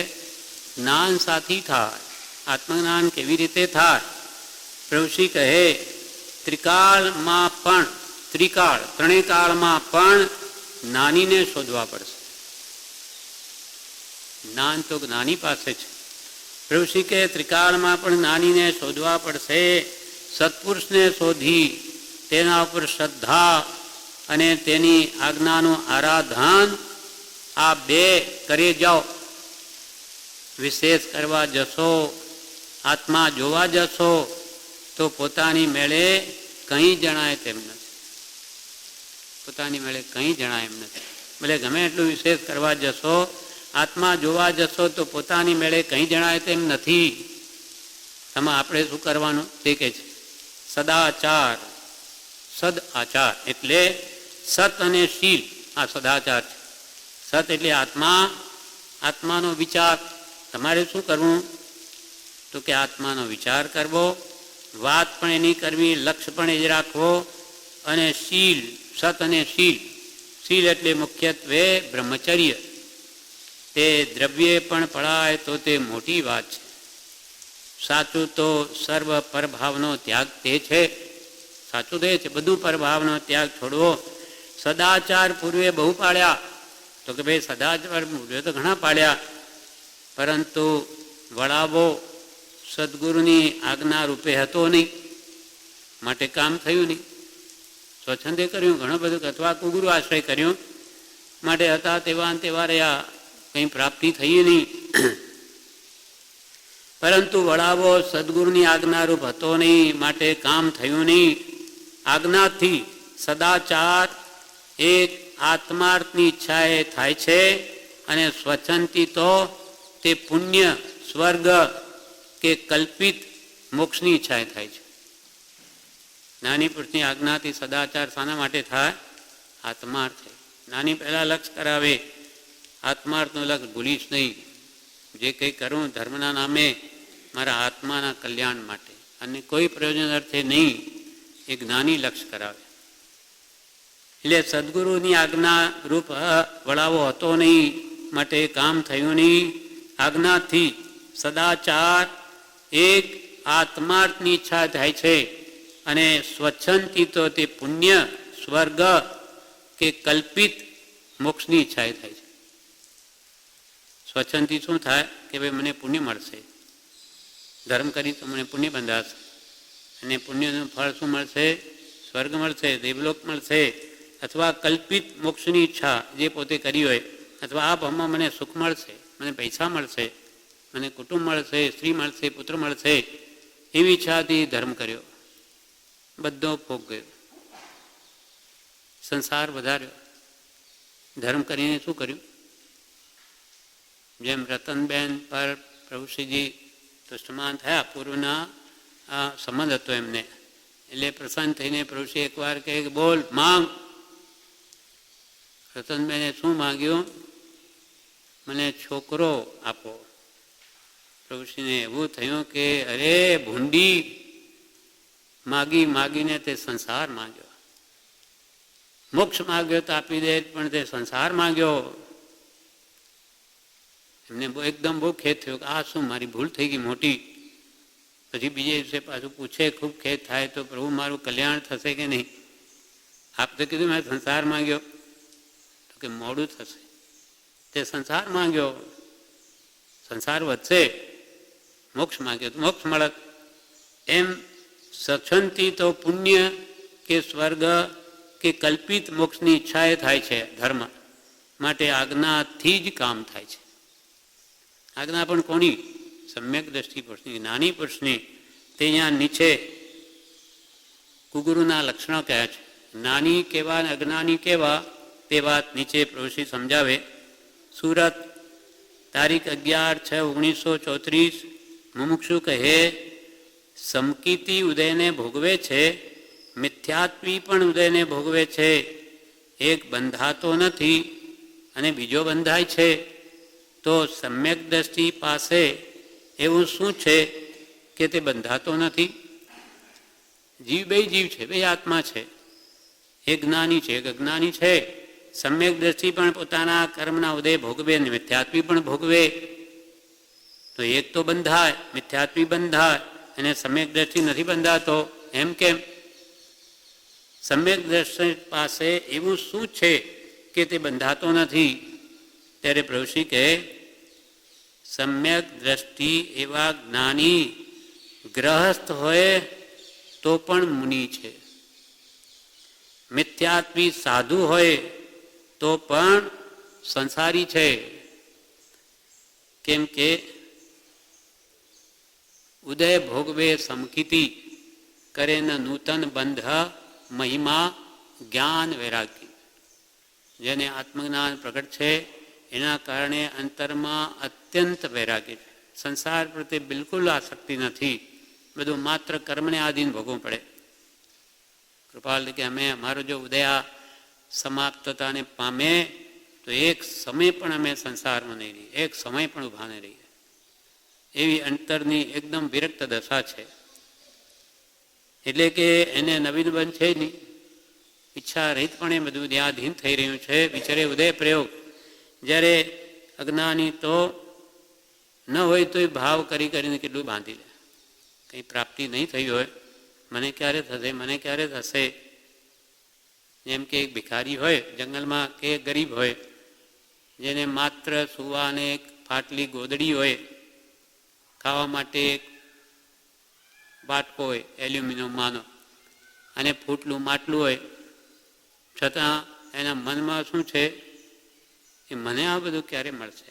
જ્ઞાન સાથી થાય, આત્મજ્ઞાન કેવી રીતે થાય? પ્રભુશ્રી કહે, ત્રિકાળમાં પણ, ત્રણેય કાળમાં પણ જ્ઞાનીને શોધવા પડશે. જ્ઞાન તો જ્ઞાની પાસે છે. પ્રભુશ્રી કહે, ત્રિકાળમાં પણ જ્ઞાનીને શોધવા પડશે. સત્પુરુષને શોધી તેના ઉપર શ્રદ્ધા અને તેની આજ્ઞાનું આરાધન, આ બે કરી જાઓ. વિશેષ કરવા જશો, આત્મા જોવા જશો તો પોતાની મેળે કંઈ જણાય તેમ નથી. પોતાની મેળે કંઈ જણાય એમ નથી. ભલે ગમે એટલું વિશેષ કરવા જશો, આત્મા જોવા જશો તો પોતાની મેળે કંઈ જણાય તેમ નથી. એમાં આપણે શું કરવાનું તે કહે છે, સદાચાર. સદ આચાર એટલે સત અને શીલ, આ સદાચાર છે. સત એટલે આત્માનો વિચાર. તમારે શું કરવું તો કે આત્માનો વિચાર કરવો, વાત પણ એની કરવી, લક્ષ્ય પણ એ જ રાખવો. અને શીલ, સત અને શીલ. શીલ એટલે મુખ્યત્વે બ્રહ્મચર્ય. તે દ્રવ્ય પણ પડાય તો તે મોટી વાત છે. સાચું તો સર્વ પરભાવનો ત્યાગ તે છે. સાચું તે છે, બધું પરભાવનો ત્યાગ છોડવો. સદાચાર પૂર્વે બહુ પાડ્યા, તો કે ભાઈ સદાચાર પૂર્વે તો ઘણા પાડ્યા, પરંતુ વડાવો સદગુરુની આજ્ઞા રૂપે હતો નહીં, માટે કામ થયું નહીં. સ્વચ્છંદે કર્યું ઘણું બધું, અથવા કુગુરુ આશ્રય કર્યું, માટે હતા તેવા રહ્યા, કંઈ પ્રાપ્તિ થઈ નહીં. પરંતુ વડાવો સદગુરુની આજ્ઞારૂપ હતો નહીં, માટે કામ થયું નહીં. આજ્ઞાથી સદાચાર એક આત્માર્થની ઈચ્છાએ થાય છે, અને સ્વચ્છંદથી તો તે પુણ્ય સ્વર્ગ કે કલ્પિત મોક્ષની ઈચ્છા થાય છે. નાની પુરુષની આજ્ઞાથી સદાચાર શાના માટે થાય? આત્માર્થ. નાની પહેલાં લક્ષ કરાવે, આત્માર્થનું લક્ષ ભૂલીશ નહીં. જે કંઈ કરું ધર્મના નામે મારા આત્માના કલ્યાણ માટે અને કોઈ પ્રયોજન અર્થે નહીં, એ જ્ઞાની લક્ષ કરાવે. એટલે સદગુરુની આજ્ઞા રૂપ વળાવો હતો નહીં, માટે કામ થયું નહીં. આજ્ઞાથી સદાચાર એક આત્માર્થની ઈચ્છા થાય છે અને સ્વચ્છંદથી તો તે પુણ્ય, સ્વર્ગ કે કલ્પિત મોક્ષની ઈચ્છા થાય છે. સ્વચ્છંદથી શું થાય કે ભાઈ મને પુણ્ય મળશે, ધર્મ કરી તો મને પુણ્ય બંધાશે અને પુણ્યનું ફળ શું મળશે? સ્વર્ગ મળશે, દેવલોક મળશે. અથવા કલ્પિત મોક્ષની ઈચ્છા જે પોતે કરી હોય, અથવા આ ભાવમાં મને સુખ મળશે, મને પૈસા મળશે, મને કુટુંબ મળશે, સ્ત્રી મળશે, પુત્ર મળશે, એવી ઈચ્છાથી ધર્મ કર્યો, બધો ભોગ ગયો, સંસાર વધાર્યો. ધર્મ કરીને શું કર્યું? જેમ રતનબેન પર પ્રભુશ્રીજી તુષ્ટમાન થયા, પૂર્વના સંબંધ હતો એમને, એટલે પ્રસન્ન થઈને પ્રભુશ્રી એકવાર કહે કે બોલ માંગ. રતનબેને શું માંગ્યું? મને છોકરો આપો. પ્રભુશ્રીને એવું થયું કે અરે ભૂંડી, માગી માગીને તે સંસાર માંગ્યો. મોક્ષ માંગ્યો તો આપી દે, પણ તે સંસાર માંગ્યો. એમને એકદમ બહુ ખેદ થયો કે આ શું મારી ભૂલ થઈ ગઈ મોટી. પછી બીજે દિવસે પાછું પૂછે, ખૂબ ખેદ થાય તો પ્રભુ મારું કલ્યાણ થશે કે નહીં? આપ તો કીધું મેં સંસાર માંગ્યો. તો કે મોડું થશે, તે સંસાર માંગ્યો, સંસાર વધશે. મોક્ષ માંગ્યો તો મોક્ષ મળત. એમ સક્ષંતી તો પુણ્ય કે સ્વર્ગ કે કલ્પિત મોક્ષની ઈચ્છાએ થાય છે ધર્મ માટે. આજ્ઞાથી જ કામ થાય છે. આજ્ઞા પણ કોની? સમ્યક દ્રષ્ટિ પુરુષની, જ્ઞાની પુરુષની. તે અહીંયા નીચે કુગુરુના લક્ષણો કયા છે, જ્ઞાની કેવા અને અજ્ઞાની કેવા, તે વાત નીચે પ્રભુશ્રી સમજાવે. સુરત, તારીખ 11/6/1934. મુમુક્ષુ કહે, સમકીતિ ઉદયને ભોગવે છે, મિથ્યાત્વી પણ ઉદયને ભોગવે છે. એક બંધાતો નથી અને બીજો બંધાય છે. તો સમ્યક દ્રષ્ટિ પાસે એવું શું છે કે તે બંધાતો નથી? જીવ બે જીવ છે, બે આત્મા છે. એક જ્ઞાની છે, એક અજ્ઞાની છે. સમ્યક દ્રષ્ટિ પણ પોતાના કર્મના ઉદય ભોગવે અને મિથ્યાત્વી પણ ભોગવે. તો એક તો બંધાય, મિથ્યાત્વી બંધાય અને સમ્યક દ્રષ્ટિ નથી બંધાતો. એમ કેમ? સમ્યક દ્રષ્ટિ પાસે એવું શું છે કે તે બંધાતો નથી? ત્યારે પ્રભુશ્રી કહે, સમ્યક દ્રષ્ટિ એવા જ્ઞાની ગ્રહસ્થ હોય તો પણ મુનિ છે, મિથ્યાત્વી સાધુ હોય તો પણ સંસારી છે. કેમ કે ઉદય ભોગવે સમકીતિ કરે ન નૂતન બંધ મહિમા જ્ઞાન વૈરાગ્ય. જેને આત્મજ્ઞાન પ્રગટ છે એના કારણે અંતરમાં અત્યંત વૈરાગ્ય છે. સંસાર પ્રત્યે બિલકુલ આસક્તિ નથી. બધું માત્ર કર્મને આધીન ભોગવવું પડે. કૃપાલ કે અમે અમારો જો ઉદયા સમાપ્તતાને પામે તો એક સમય પણ અમે સંસારમાં નહીં રહીએ, એક સમય પણ ઊભા નહીં રહીએ. એવી અંતરની એકદમ વિરક્ત દશા છે. એટલે કે એને નવીન બંધ છે નહીં, ઈચ્છા રહિત પણ એ બધું ધ્યાધીન થઈ રહ્યું છે. બિચારે ઉદય પ્રયોગ. જ્યારે અજ્ઞાની તો ન હોય તો ભાવ કરી કરીને કેટલું બાંધી લે. કંઈ પ્રાપ્તિ નહીં થઈ હોય, મને ક્યારે થશે, મને ક્યારે થશે. જેમ કે એક ભિખારી હોય જંગલમાં કે ગરીબ હોય, જેને માત્ર સુવાને એક ફાટલી ગોદડી હોય, ખાવા માટે એક બાટકો હોય એલ્યુમિનિયમમાંનો અને ફૂટલું માટલું હોય, છતાં એના મનમાં શું છે કે મને આ બધું ક્યારે મળશે?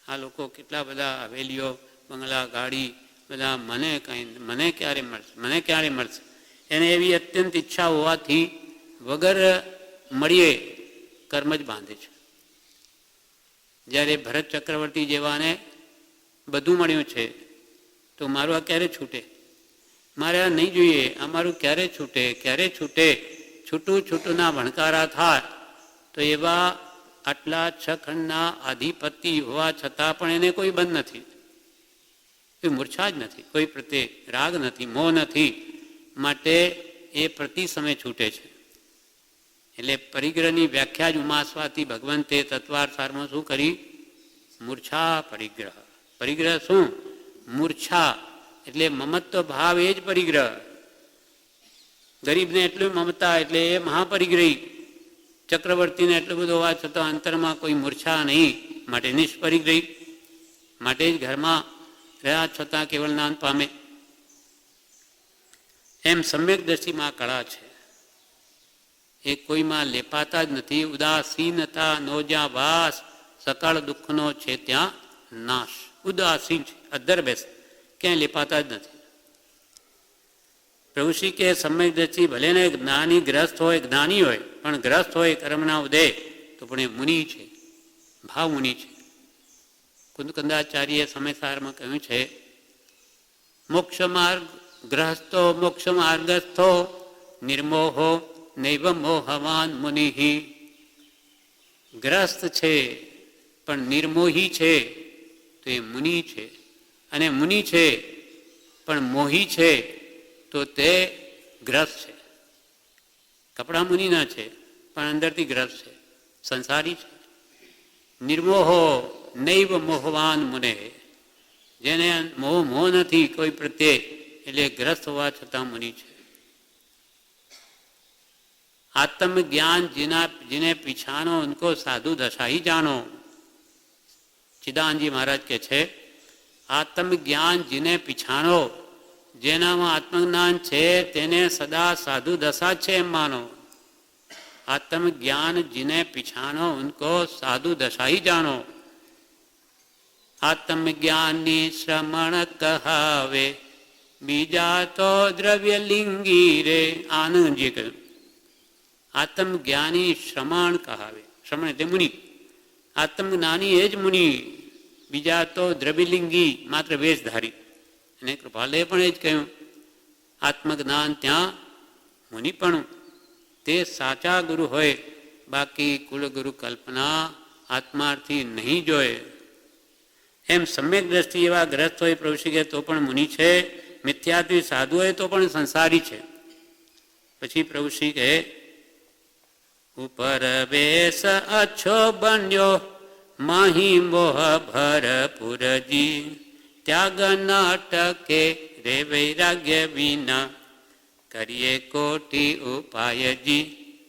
આ લોકો કેટલા બધા હવેલીઓ, બંગલા, ગાડી બધા, મને ક્યારે મળશે, મને ક્યારે મળશે? એને એવી અત્યંત ઈચ્છા હોવાથી વગર મળીએ કર્મ જ બાંધે છે. જ્યારે ભરત ચક્રવર્તી જેવાને બધું મળ્યું છે, તો મારું આ ક્યારે છૂટે? મારે આ નહીં જોઈએ, આ મારું ક્યારે છૂટે, ક્યારે છૂટે? છૂટું છૂટુંના ભણકારા થાય. તો એવા આટલા 6 ખંડના આધિપતિ હોવા છતાં પણ એને કોઈ બંધ નથી, કોઈ મૂર્છા જ નથી, કોઈ પ્રત્યે રાગ નથી, મોહ નથી, માટે એ પ્રતિ સમય છૂટે છે. એટલે પરિગ્રહની વ્યાખ્યા જ ઉમાસ્વાથી ભગવંતે તત્વાર્થમાં શું કરી? મૂર્છા પરિગ્રહ. પરિગ્રહ શું? મૂર્છા એટલે મમત્વ ભાવ, એ જ પરિગ્રહ. ગરીબને એટલું મમતા એટલે એ મહાપરિગ્રહી. ચક્રવર્તીને એટલું બધું હોવા છતાં અંતરમાં કોઈ મૂર્છા નહીં, માટે નિષ્પરિગ્રહી. માટે જ ઘરમાં રહ્યા છતાં કેવળ જ્ઞાન પામે. એમ સમ્યક દ્રષ્ટિમાં કળા છે, એ કોઈમાં લેપાતા જ નથી. ઉદાસીનતા નો જ્યાં વાસ, સકળ દુઃખનો છે ત્યાં નાશ. ઉદાસીન છે, અધર બેસ, ક્યાંય લેપાતા જ નથી. પ્રભુશ્રી કે સમ્યક દ્રષ્ટિ ભલે ને જ્ઞાની ગ્રસ્ત હોય, જ્ઞાની હોય, પણ ગ્રસ્ત હોય કર્મના ઉદય, તો પણ એ મુનિ છે, ભાવ મુનિ છે. કુંદકંદાચાર્યએ સમયસારમાં કહ્યું છે, મોક્ષ માર્ગ ગ્રહસ્થો મોક્ષ માર્ગસ્થો નિર્મોહો નૈવ મોહવાન મુનિ. ગ્રસ્ત છે પણ નિર્મોહી છે, તો એ મુનિ છે. અને મુનિ છે પણ મોહી છે, તો તે ગ્રસ્ત છે. કપડા મુનિના છે પણ અંદરથી ગ્રસ્ત છે, સંસારી છે. નિર્મોહો નૈવ મોહવાન મુને, જેને મોહ નથી કોઈ પ્રત્યે, એટલે ગ્રસ્ત હોવા છતાં મુનિ છે. आत्मज्ञान जिन्हें पिछानो उनको साधु दशा ही जानो. चिदानंद जी महाराज के छे, आत्मज्ञान जिन्हें पिछानो, जेनामां आत्मज्ञान छे तेने सदा साधु दशा छे एम मानो. आत्मज्ञान जिन्हें पिछानो उनको साधु दशा ही जानो. आत्मज्ञानी श्रमण कहावे बीजा तो द्रव्य लिंगी रे. आनंद जी कहूं आत्मज्ञानी श्रमण कहावे. श्रमण એટલે મુનિ. આત્મજ્ઞાની એ જ મુનિ, બીજા તો દ્રવ્યલિંગી, માત્ર વેશધારી. અને કૃપાલયે પણ એ જ કહ્યું, આત્મજ્ઞાન ત્યાં મુનિપણું, તે સાચા ગુરુ હોય. બાકી કુલગુરુ કલ્પના આત્માર્થી નહીં જોઈએ. એમ સમ્યક દ્રષ્ટિ એવા ગ્રસ્ત હોય પ્રભુશ્રી કે તો પણ મુનિ છે, મિથ્યાત્વી સાધુ હોય તો પણ સંસારી છે. પછી પ્રભુશ્રી કહે, ઉપર વેશ અચ્છો બન્યો માહી મોહ ભરપુરજી, ત્યાગ નાટકે રે વૈરાગ્ય વિના કરીએ કોટી ઉપાયજી.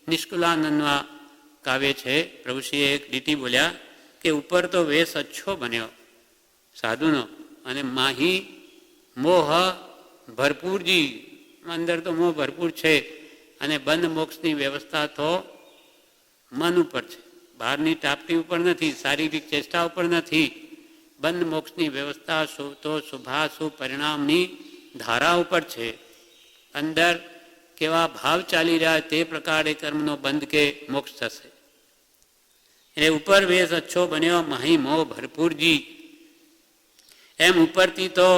નિષ્કુલાનંદમાં કાવ્ય છે, પ્રભુશ્રીએ એક લીટી બોલ્યા કે ઉપર તો વેશ અચ્છો બન્યો સાધુનો, અને માહી મોહ ભરપૂરજી, અંદર તો મોહ ભરપૂર છે. અને બંધ મોક્ષની વ્યવસ્થા તો મન ઉપર છે, બહારની ટાપટી ઉપર નથી, શારીરિક ચેષ્ટા ઉપર નથી. બંધ મોક્ષની વ્યવસ્થા તો શુભાશુ પરિણામની ધારા ઉપર છે. અંદર કેવા ભાવ ચાલી રહ્યા તે પ્રકારે કર્મનો બંધ કે મોક્ષ થશે. એટલે ઉપર વેશ અચ્છો બન્યો માહી મોહ ભરપૂરજી. એમ ઉપરથી તો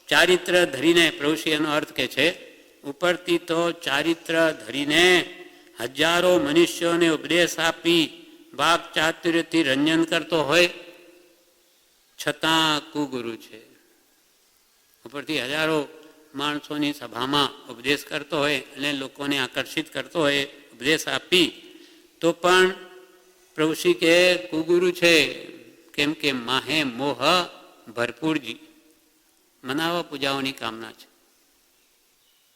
ચારિત્ર ધરીને, પ્રભુશ્રી એનો અર્થ કે છે, ઉપરથી તો ચારિત્ર ધરીને હજારો મનુષ્યોને ઉપદેશ આપી વાક ચાતુર્યથી રંજન કરતો હોય છતાં કુગુરુ છે. ઉપરથી હજારો માણસોની સભામાં ઉપદેશ કરતો હોય અને લોકોને આકર્ષિત કરતો હોય, ઉપદેશ આપી, તો પણ પ્રભુશ્રી કે કુગુરુ છે. કેમ કે માહે મોહ ભરપૂરજી, મનાવા પૂજાઓની કામના છે.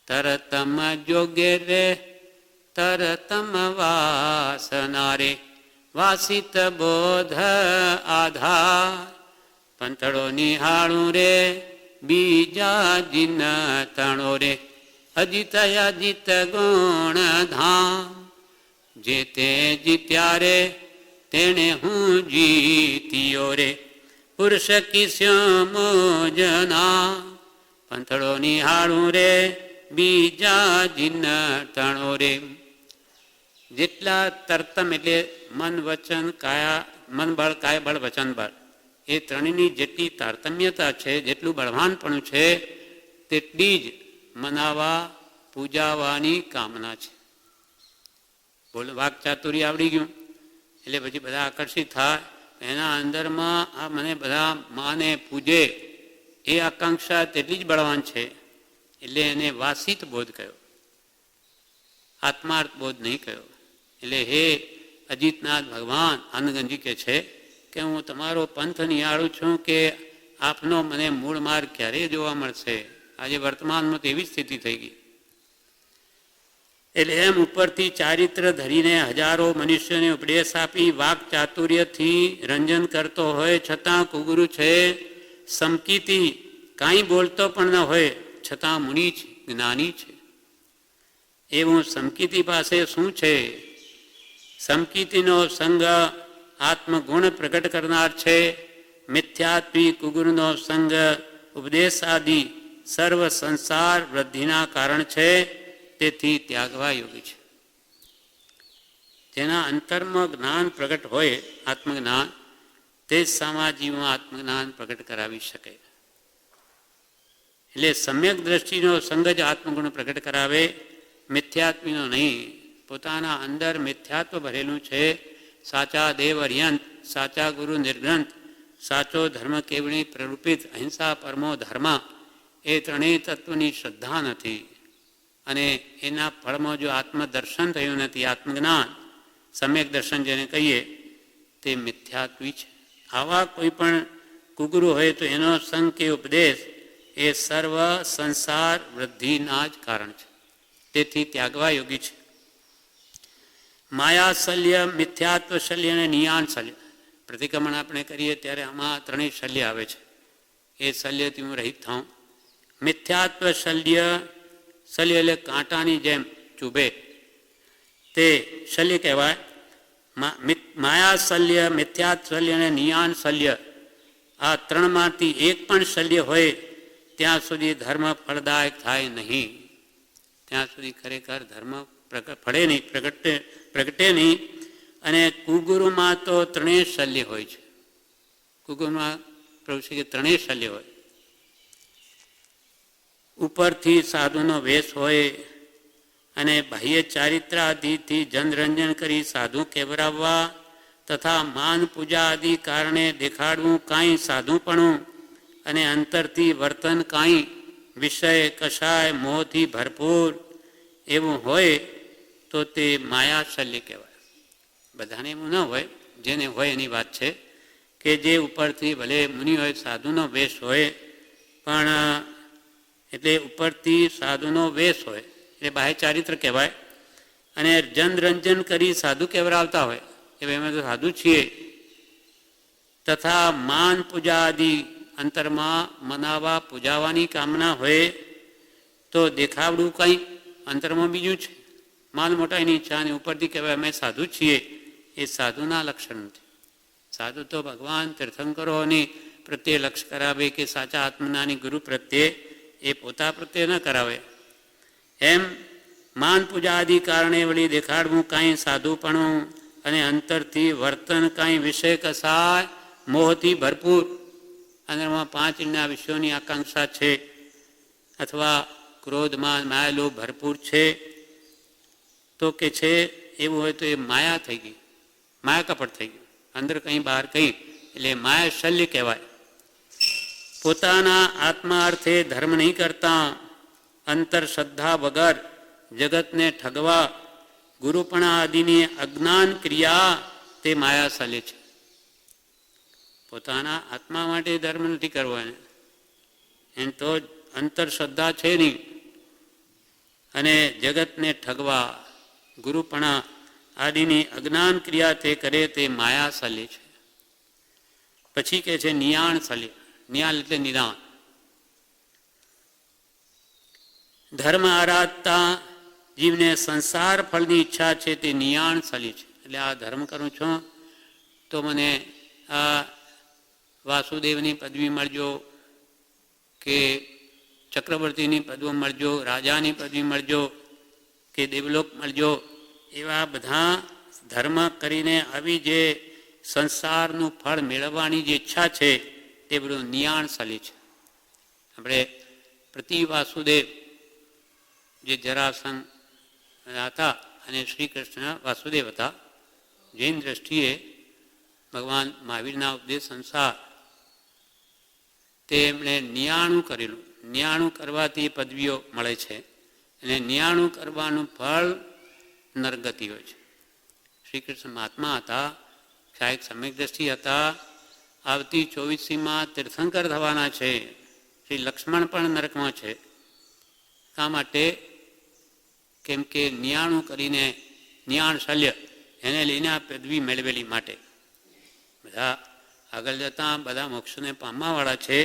તરતમ જોગે રે તરતમ વાસના રે, વાસિત બોધ આધાર, પંથળો નિહાળું રે બીજા જીન તણો રે, અજીત અજીત ગુણ ધામ, જે તે જીત્યા રે તેણે હું જીત્યો રે, પુરુષ કિસ્યો મોજના, પંથળો નિહાળું રે બીજા જીન તણો રે. જેટલા તરતમ એટલે મન વચન કાયા, મન બળ કાય બળ વચન બળ, એ ત્રણની જેટલી તારતમ્યતા છે, જેટલું બળવાનપણું છે, તેટલી જ મનાવા પૂજાવાની કામના છે. બોલ વાક ચાતુર્ય આવડી ગયું એટલે પછી બધા આકર્ષિત થાય. એના અંદરમાં આ મને બધા માને પૂજે એ આકાંક્ષા તેટલી જ બળવાન છે. એટલે એને વાસિત બોધ કહ્યો, આત્માર્થ બોધ નહીં કહ્યો. એટલે હે અજીતનાથ ભગવાન આનંદગંજી કહે છે કે હું તમારો પંથ નિહાળું છું કે આપનો મને મૂળ માર્ગ ક્યારે જોવા મળશે. આજે વર્તમાનમાં તો એવી સ્થિતિ થઈ ગઈ. એટલે એમ ઉપરથી ચારિત્ર ધરીને હજારો મનુષ્યોને ઉપદેશ આપી વાક ચાતુર્યથી રંજન કરતો હોય છતાં કુગુરુ છે, સમકીતી કાંઈ બોલતો પણ ન હોય છતાં મુનિ છે, જ્ઞાની છે. એવું સમકીતી પાસે શું છે? સમકીતીનો સંગ આત્મગુણ પ્રગટ કરનાર છે. મિથ્યાત્વી કુગુરુનો સંગ ઉપદેશ આદિ સર્વ સંસાર વૃદ્ધિના કારણ છે. તેથી ત્યાગવા યોગી છે. જેના અંતરમાં જ્ઞાન પ્રગટ હોય આત્મજ્ઞાન, તે જ સામાજીવમાં આત્મજ્ઞાન પ્રગટ કરાવી શકે. એટલે સમ્યક દ્રષ્ટિનો સંગ જ આત્મગુણ પ્રગટ કરાવે, મિથ્યાત્વીનો નહીં. પોતાના અંદર મિથ્યાત્વ ભરેલું છે. સાચા દેવ અર્યંત, સાચા ગુરુ નિર્ગ્રંથ, સાચો ધર્મ કેવળી પ્રરૂપિત અહિંસા પરમો ધર્મ, એ ત્રણેય તત્વની શ્રદ્ધા નથી. અને એના ફળમાં જો આત્મદર્શન થયું નથી, આત્મજ્ઞાન સમ્યક દર્શન જેને કહીએ તે મિથ્યાત્વી છે. આવા કોઈ પણ કુગુરુ હોય તો એનો સંગ કે ઉપદેશ એ સર્વ સંસાર વૃદ્ધિના જ કારણ છે. તેથી ત્યાગવા યોગી છે. માયા શલ્ય, મિથ્યાત્વ શલ્ય અને નિયાન શલ્ય. પ્રતિક્રમણ આપણે કરીએ ત્યારે આમાં ત્રણેય શલ્ય આવે છે. એ શલ્યથી હું રહિત થાઉં. મિથ્યાત્વ શલ્ય, શલ્ય એટલે કાંટાની જેમ ચૂભે તે શલ્ય કહેવાય. માયા શલ્ય, મિથ્યાત્વ શલ્ય અને નિયાન શલ્ય, આ ત્રણમાંથી એક પણ શલ્ય હોય ત્યાં સુધી ધર્મ ફળદાયક થાય નહીં. ત્યાં સુધી ખરેખર ધર્મ ફળે નહીં, પ્રગટે નહીં. અને કુગુરુમાં તો ત્રણેય શલ્ય હોય છે. કુગુરુમાં પ્રભુ શ્રી ત્રણેય શલ્ય હોય. ઉપરથી સાધુનો વેશ હોય અને બાહ્ય ચારિત્રાદિથી જનરંજન કરી સાધુ કેવરાવવા તથા માન પૂજા આદિ કારણે દેખાડવું કાંઈ સાધુપણું અને અંતરથી વર્તન કાંઈ વિષય કશાય મોહથી ભરપૂર એવું હોય તો તે માયા શલ્ય કહેવાય. બધાને એવું ન હોય, જેને હોય એની વાત છે કે જે ઉપરથી ભલે મુનિ હોય, સાધુનો વેશ હોય, પણ એટલે ઉપરથી સાધુનો વેશ હોય એટલે બાહ્ય ચારિત્ર કહેવાય. અને જનરંજન કરી સાધુ કેવરાવતા હોય કે ભાઈ અમે તો સાધુ છીએ. તથા માન પૂજા આદિ અંતરમાં મનાવા પૂજાવાની કામના હોય તો દેખાવડું કંઈ અંતરમાં બીજું છે. માન મોટાઈની ઈચ્છા અને ઉપરથી કહેવાય અમે સાધુ છીએ, એ સાધુના લક્ષણ નથી. સાધુ તો ભગવાન તીર્થંકરોની પ્રત્યે લક્ષ કરાવે કે સાચા આત્મજ્ઞાની ગુરુ પ્રત્યે, એ પોતા પ્રત્યે ન કરાવે. એમ માન પૂજા આદિ કારણે વળી દેખાડવું કાંઈ સાધુપણું અને અંતરથી વર્તન કાંઈ વિષય કસાય મોહથી ભરપૂર. અંદરમાં 5 ઇન્દ્રિયના વિષયોની આકાંક્ષા છે અથવા ક્રોધમાં માયેલું ભરપૂર છે તો કે છે એવું હોય તો એ માયા થઈ ગઈ, માયા કપટ થઈ ગયું. અંદર કંઈ બહાર કંઈ એટલે માયા શલ્ય કહેવાય. પોતાના આત્મા અર્થે ધર્મ નહીં કરતા, અંતર શ્રદ્ધા વગર જગતને ઠગવા ગુરુપણા આદિની અજ્ઞાન ક્રિયા તે માયા શલ્ય છે. પોતાના આત્મા માટે ધર્મ નથી કરવાનો, એમ તો અંતર શ્રદ્ધા છે નહીં. અને જગતને ઠગવા ગુરુપણા આદિની અજ્ઞાન ક્રિયા તે કરે તે માયા શલ્ય છે. પછી કહે છે નિયાણ શલ્ય. નિયાલ એટલે નિદાન. ધર્મ આરાધતા જીવને સંસાર ફળની ઈચ્છા છે તે નિયાણ શલ્ય છે. એટલે આ ધર્મ કરું છું તો મને આ વાસુદેવની પદવી મળજો કે ચક્રવર્તીની પદવી મળજો, રાજાની પદવી મળજો કે દેવલોક મળજો, એવા બધા ધર્મ કરીને આવી જે સંસારનું ફળ મેળવવાની જે ઈચ્છા છે તે બધું નિયાણ સલી છે. આપણે પ્રતિ વાસુદેવ જે જરાસંઘ હતા અને શ્રી કૃષ્ણ વાસુદેવ હતા. જૈન દ્રષ્ટિએ ભગવાન મહાવીરના ઉપદેશ અનુસાર તે એમણે નિયાણું કરેલું. નિયાણું કરવાથી પદવીઓ મળે છે અને નિયાણું કરવાનું ફળ નરગતિ હોય છે. શ્રી કૃષ્ણ મહાત્મા હતા, ક્ષાયક સમ્યક દ્રષ્ટિ હતા. આવતી 24મીમાં તીર્થંકર થવાના છે. શ્રી લક્ષ્મણ પણ નરકમાં છે. શા માટે? કેમ કે નિયાણું કરીને નિયાણ શલ્ય એને લઈને આ પદવી મેળવેલી માટે. બધા આગળ જતાં બધા મોક્ષને પામવાવાળા છે,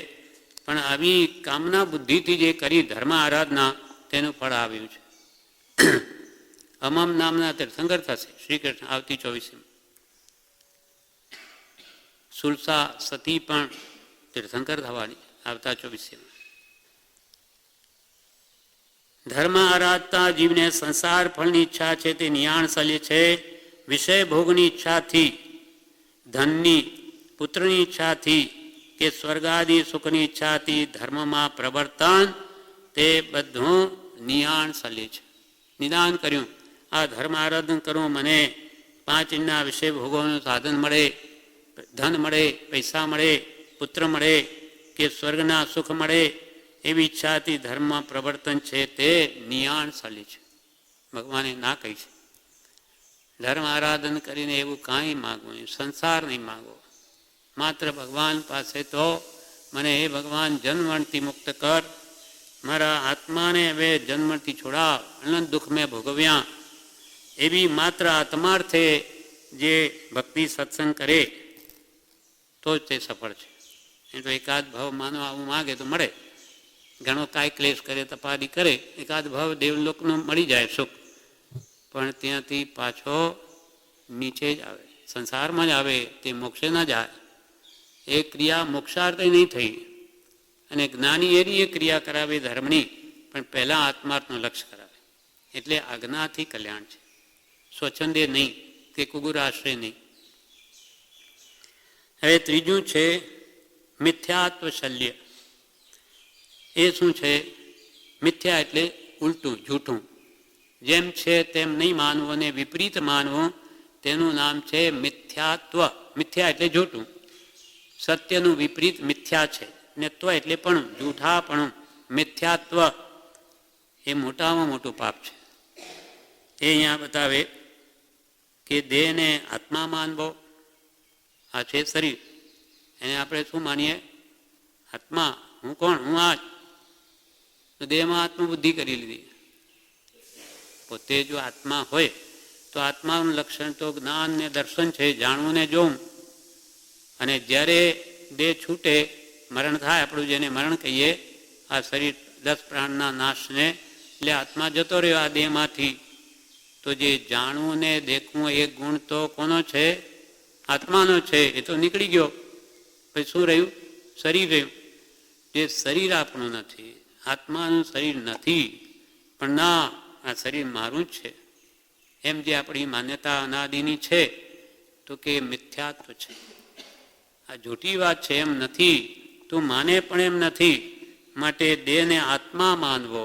પણ આવી કામના બુદ્ધિથી જે કરી ધર્મ આરાધના તેનું ફળ આવ્યું છે. અમમ નામના તીર્થંકર થશે શ્રી કૃષ્ણ આવતી 24મી. સુલસા સતી પણ તીર્થંકર થવાની આવતા 24મી. ધર્મ આરાધતા જીવને સંસાર ફળની ઈચ્છા છે તે નિયાણ સલ્ય છે. વિષય ભોગની ઈચ્છાથી, ધનની, પુત્રની ઈચ્છાથી કે સ્વર્ગાદી સુખની ઈચ્છાથી ધર્મમાં પ્રવર્તન તે બધું નિયાણ સલ્ય છે. નિદાન કર્યું, આ ધર્મ આરાધન કરું, મને 5 ઇંડના વિષય ભોગોનું સાધન મળે, ધન મળે, પૈસા મળે, પુત્ર મળે કે સ્વર્ગના સુખ મળે, એવી ઈચ્છાથી ધર્મમાં પ્રવર્તન છે તે નિયાણ સલ્ય છે. ભગવાને ના કહી છે. ધર્મ આરાધન કરીને એવું કાંઈ માગવું નહીં, સંસાર નહીં માગવો. માત્ર ભગવાન પાસે તો મને હે ભગવાન જન્મથી મુક્ત કર, મારા આત્માને હવે જન્મથી છોડાવ, અનંત દુઃખ મેં ભોગવ્યા, એવી માત્ર આત્માર્થે જે ભક્તિ સત્સંગ કરે તો જ તે સફળ છે. એ તો એકાદ ભાવ માનવા આવું માગે તો મળે, ઘણો કાંઈ ક્લેશ કરે, તપાદી કરે, એકાદ ભાવ દેવલોકનો મળી જાય સુખ, પણ ત્યાંથી પાછો નીચે જ આવે, સંસારમાં જ આવે, તે મોક્ષે ના જાય. એ ક્રિયા મોક્ષાર્થે નહીં થઈ. અને જ્ઞાની એની એ ક્રિયા કરાવે ધર્મની, પણ પહેલાં આત્માર્થનું લક્ષ્ય કરાવે. એટલે આજ્ઞાથી કલ્યાણ છે, સ્વચ્છંદે નહીં કે કુગુર આશ્રય નહીં. હવે ત્રીજું છે મિથ્યાત્વ શલ્ય. એ શું છે? મિથ્યા એટલે ઉલટું, જૂઠું. જેમ છે તેમ નહીં માનવું અને વિપરીત માનવું, તેનું નામ છે મિથ્યાત્વ. મિથ્યા એટલે જૂઠું, સત્યનું વિપરીત મિથ્યા છે. ને ત્વ એટલે પણ, જૂઠાપણું. મિથ્યાત્વ એ મોટામાં મોટું પાપ છે. એ અહીંયા બતાવે કે દેહને આત્મા માનવો, આ છે શરીર, એને આપણે શું માનીએ? આત્મા. હું કોણ? હું આ જ. તો દેહમાં આત્મબુદ્ધિ કરી લીધી. પોતે જો આત્મા હોય તો આત્માનું લક્ષણ તો જ્ઞાન ને દર્શન છે, જાણવું ને જોવું. અને જ્યારે દેહ છૂટે, મરણ થાય, આપણું જેને મરણ કહીએ, આ શરીર 10 પ્રાણના નાશને, એટલે આત્મા જતો રહ્યો આ દેહમાંથી. તો જે જાણવું ને દેખવું એ ગુણ તો કોનો છે? આત્માનો છે. એ તો નીકળી ગયો. પછી શું રહ્યું? શરીર રહ્યું. જે શરીર આપણું નથી, આત્માનું શરીર નથી. પણ ના, આ શરીર મારું જ છે એમ જે આપણી માન્યતા અનાદિની છે, તો કે મિથ્યાત્વ છે. આ જૂઠી વાત છે, એમ નથી. તું માને પણ એમ નથી. માટે દેહને આત્મા માનવો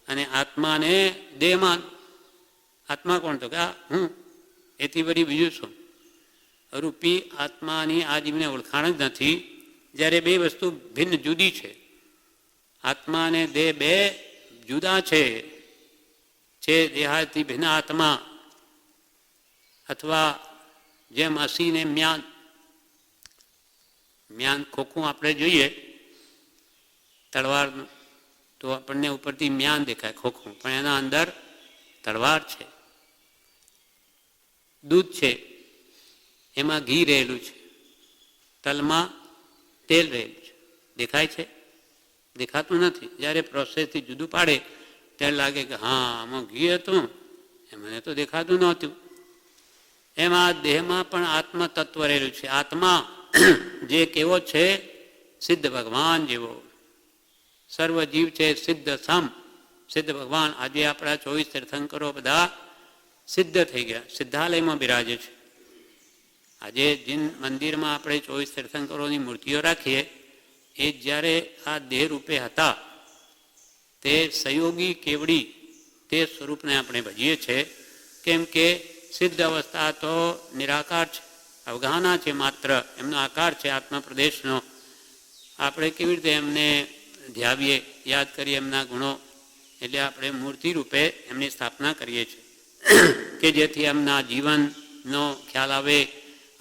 અને આત્માને દેહ માન. આત્મા કોણ? તો કે આ હું. એથી વળી બીજું શું? રૂપી આત્માની આ જીવને ઓળખાણ જ નથી. જ્યારે બે વસ્તુ ભિન્ન જુદી છે. આત્મા અને દેહ બે જુદા છે. દેહાથી ભિન્ન આત્મા, અથવા જેમ અસીને મ્યાન. મ્યાન ખોખું આપણે જોઈએ તલવારનું, તો આપણને ઉપરથી મ્યાન દેખાય ખોખું, પણ એના અંદર તલવાર છે. દૂધ છે, એમાં ઘી રહેલું છે, તલમાં તેલ રહેલું છે. દેખાય છે? દેખાતું નથી. જ્યારે પ્રોસેસથી જુદું પાડે ત્યારે લાગે કે હા, આમાં ઘી હતું, એ મને તો દેખાતું નહોતું. એમાં દેહમાં પણ આત્મ તત્વ રહેલું છે. આત્મા જે કેવો છે? સિદ્ધ ભગવાન જેવો. સર્વ જીવ છે સિદ્ધ સમ, સિદ્ધ ભગવાન. આજે આપણા 24 તીર્થંકરો બધા સિદ્ધ થઈ ગયા, સિદ્ધાલયમાં બિરાજે છે. આજે જીન મંદિરમાં આપણે 24 તીર્થંકરોની મૂર્તિઓ રાખીએ, એ જ્યારે આ દેહ રૂપે હતા તે સહયોગી કેવડી તે સ્વરૂપને આપણે ભજીએ છીએ. કેમ કે સિદ્ધ અવસ્થા તો નિરાકાર છે, અવગાહના છે, માત્ર એમનો આકાર છે આત્મપ્રદેશનો. આપણે કેવી રીતે એમને ધ્યાવીએ, યાદ કરીએ એમના ગુણો, એટલે આપણે મૂર્તિ રૂપે એમની સ્થાપના કરીએ છીએ કે જેથી એમના જીવનનો ખ્યાલ આવે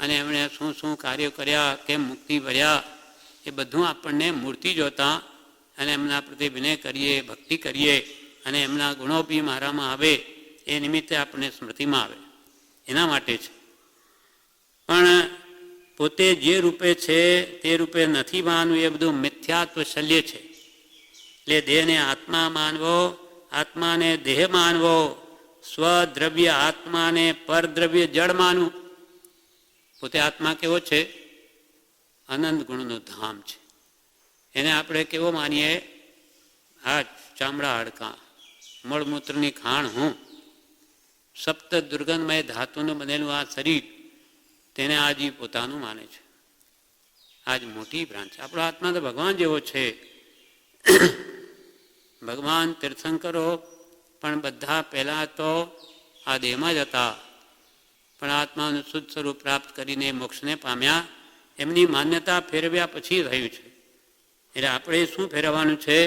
અને એમણે શું શું કાર્યો કર્યા, કેમ મુક્તિ ભર્યા, એ બધું આપણને મૂર્તિ જોતા અને એમના પ્રત્યે વિનય કરીએ, ભક્તિ કરીએ અને એમના ગુણો બી મારામાં આવે એ નિમિત્તે આપણને સ્મૃતિમાં આવે, એના માટે છે. પણ પોતે જે રૂપે છે તે રૂપે નથી માનવું, એ બધું મિથ્યાત્વ શલ્ય છે. એટલે દેહને આત્મા માનવો, આત્માને દેહ માનવો, સ્વદ્રવ્ય આત્માને પરદ્રવ્ય જળ માનવું. પોતે આત્મા કેવો છે? અનંત ગુણનું ધામ છે. એને આપણે કેવો માનીએ? આ ચામડા હાડકાં મળમૂત્રની ખાણ હું, સપ્ત દુર્ગંધમય ધાતુનું બનેલું આ શરીર, તેને આજ પોતાનું માને છે. આજ મોટી ભ્રાંત છે. આપણો આત્મા તો ભગવાન જેવો છે. ભગવાન તીર્થંકરો પણ બધા પહેલાં તો આ દેહમાં જ હતા, પણ આત્માનું શુદ્ધ સ્વરૂપ પ્રાપ્ત કરીને મોક્ષને પામ્યા. એમની માન્યતા ફેરવ્યા પછી થયું છે. એટલે આપણે શું ફેરવવાનું છે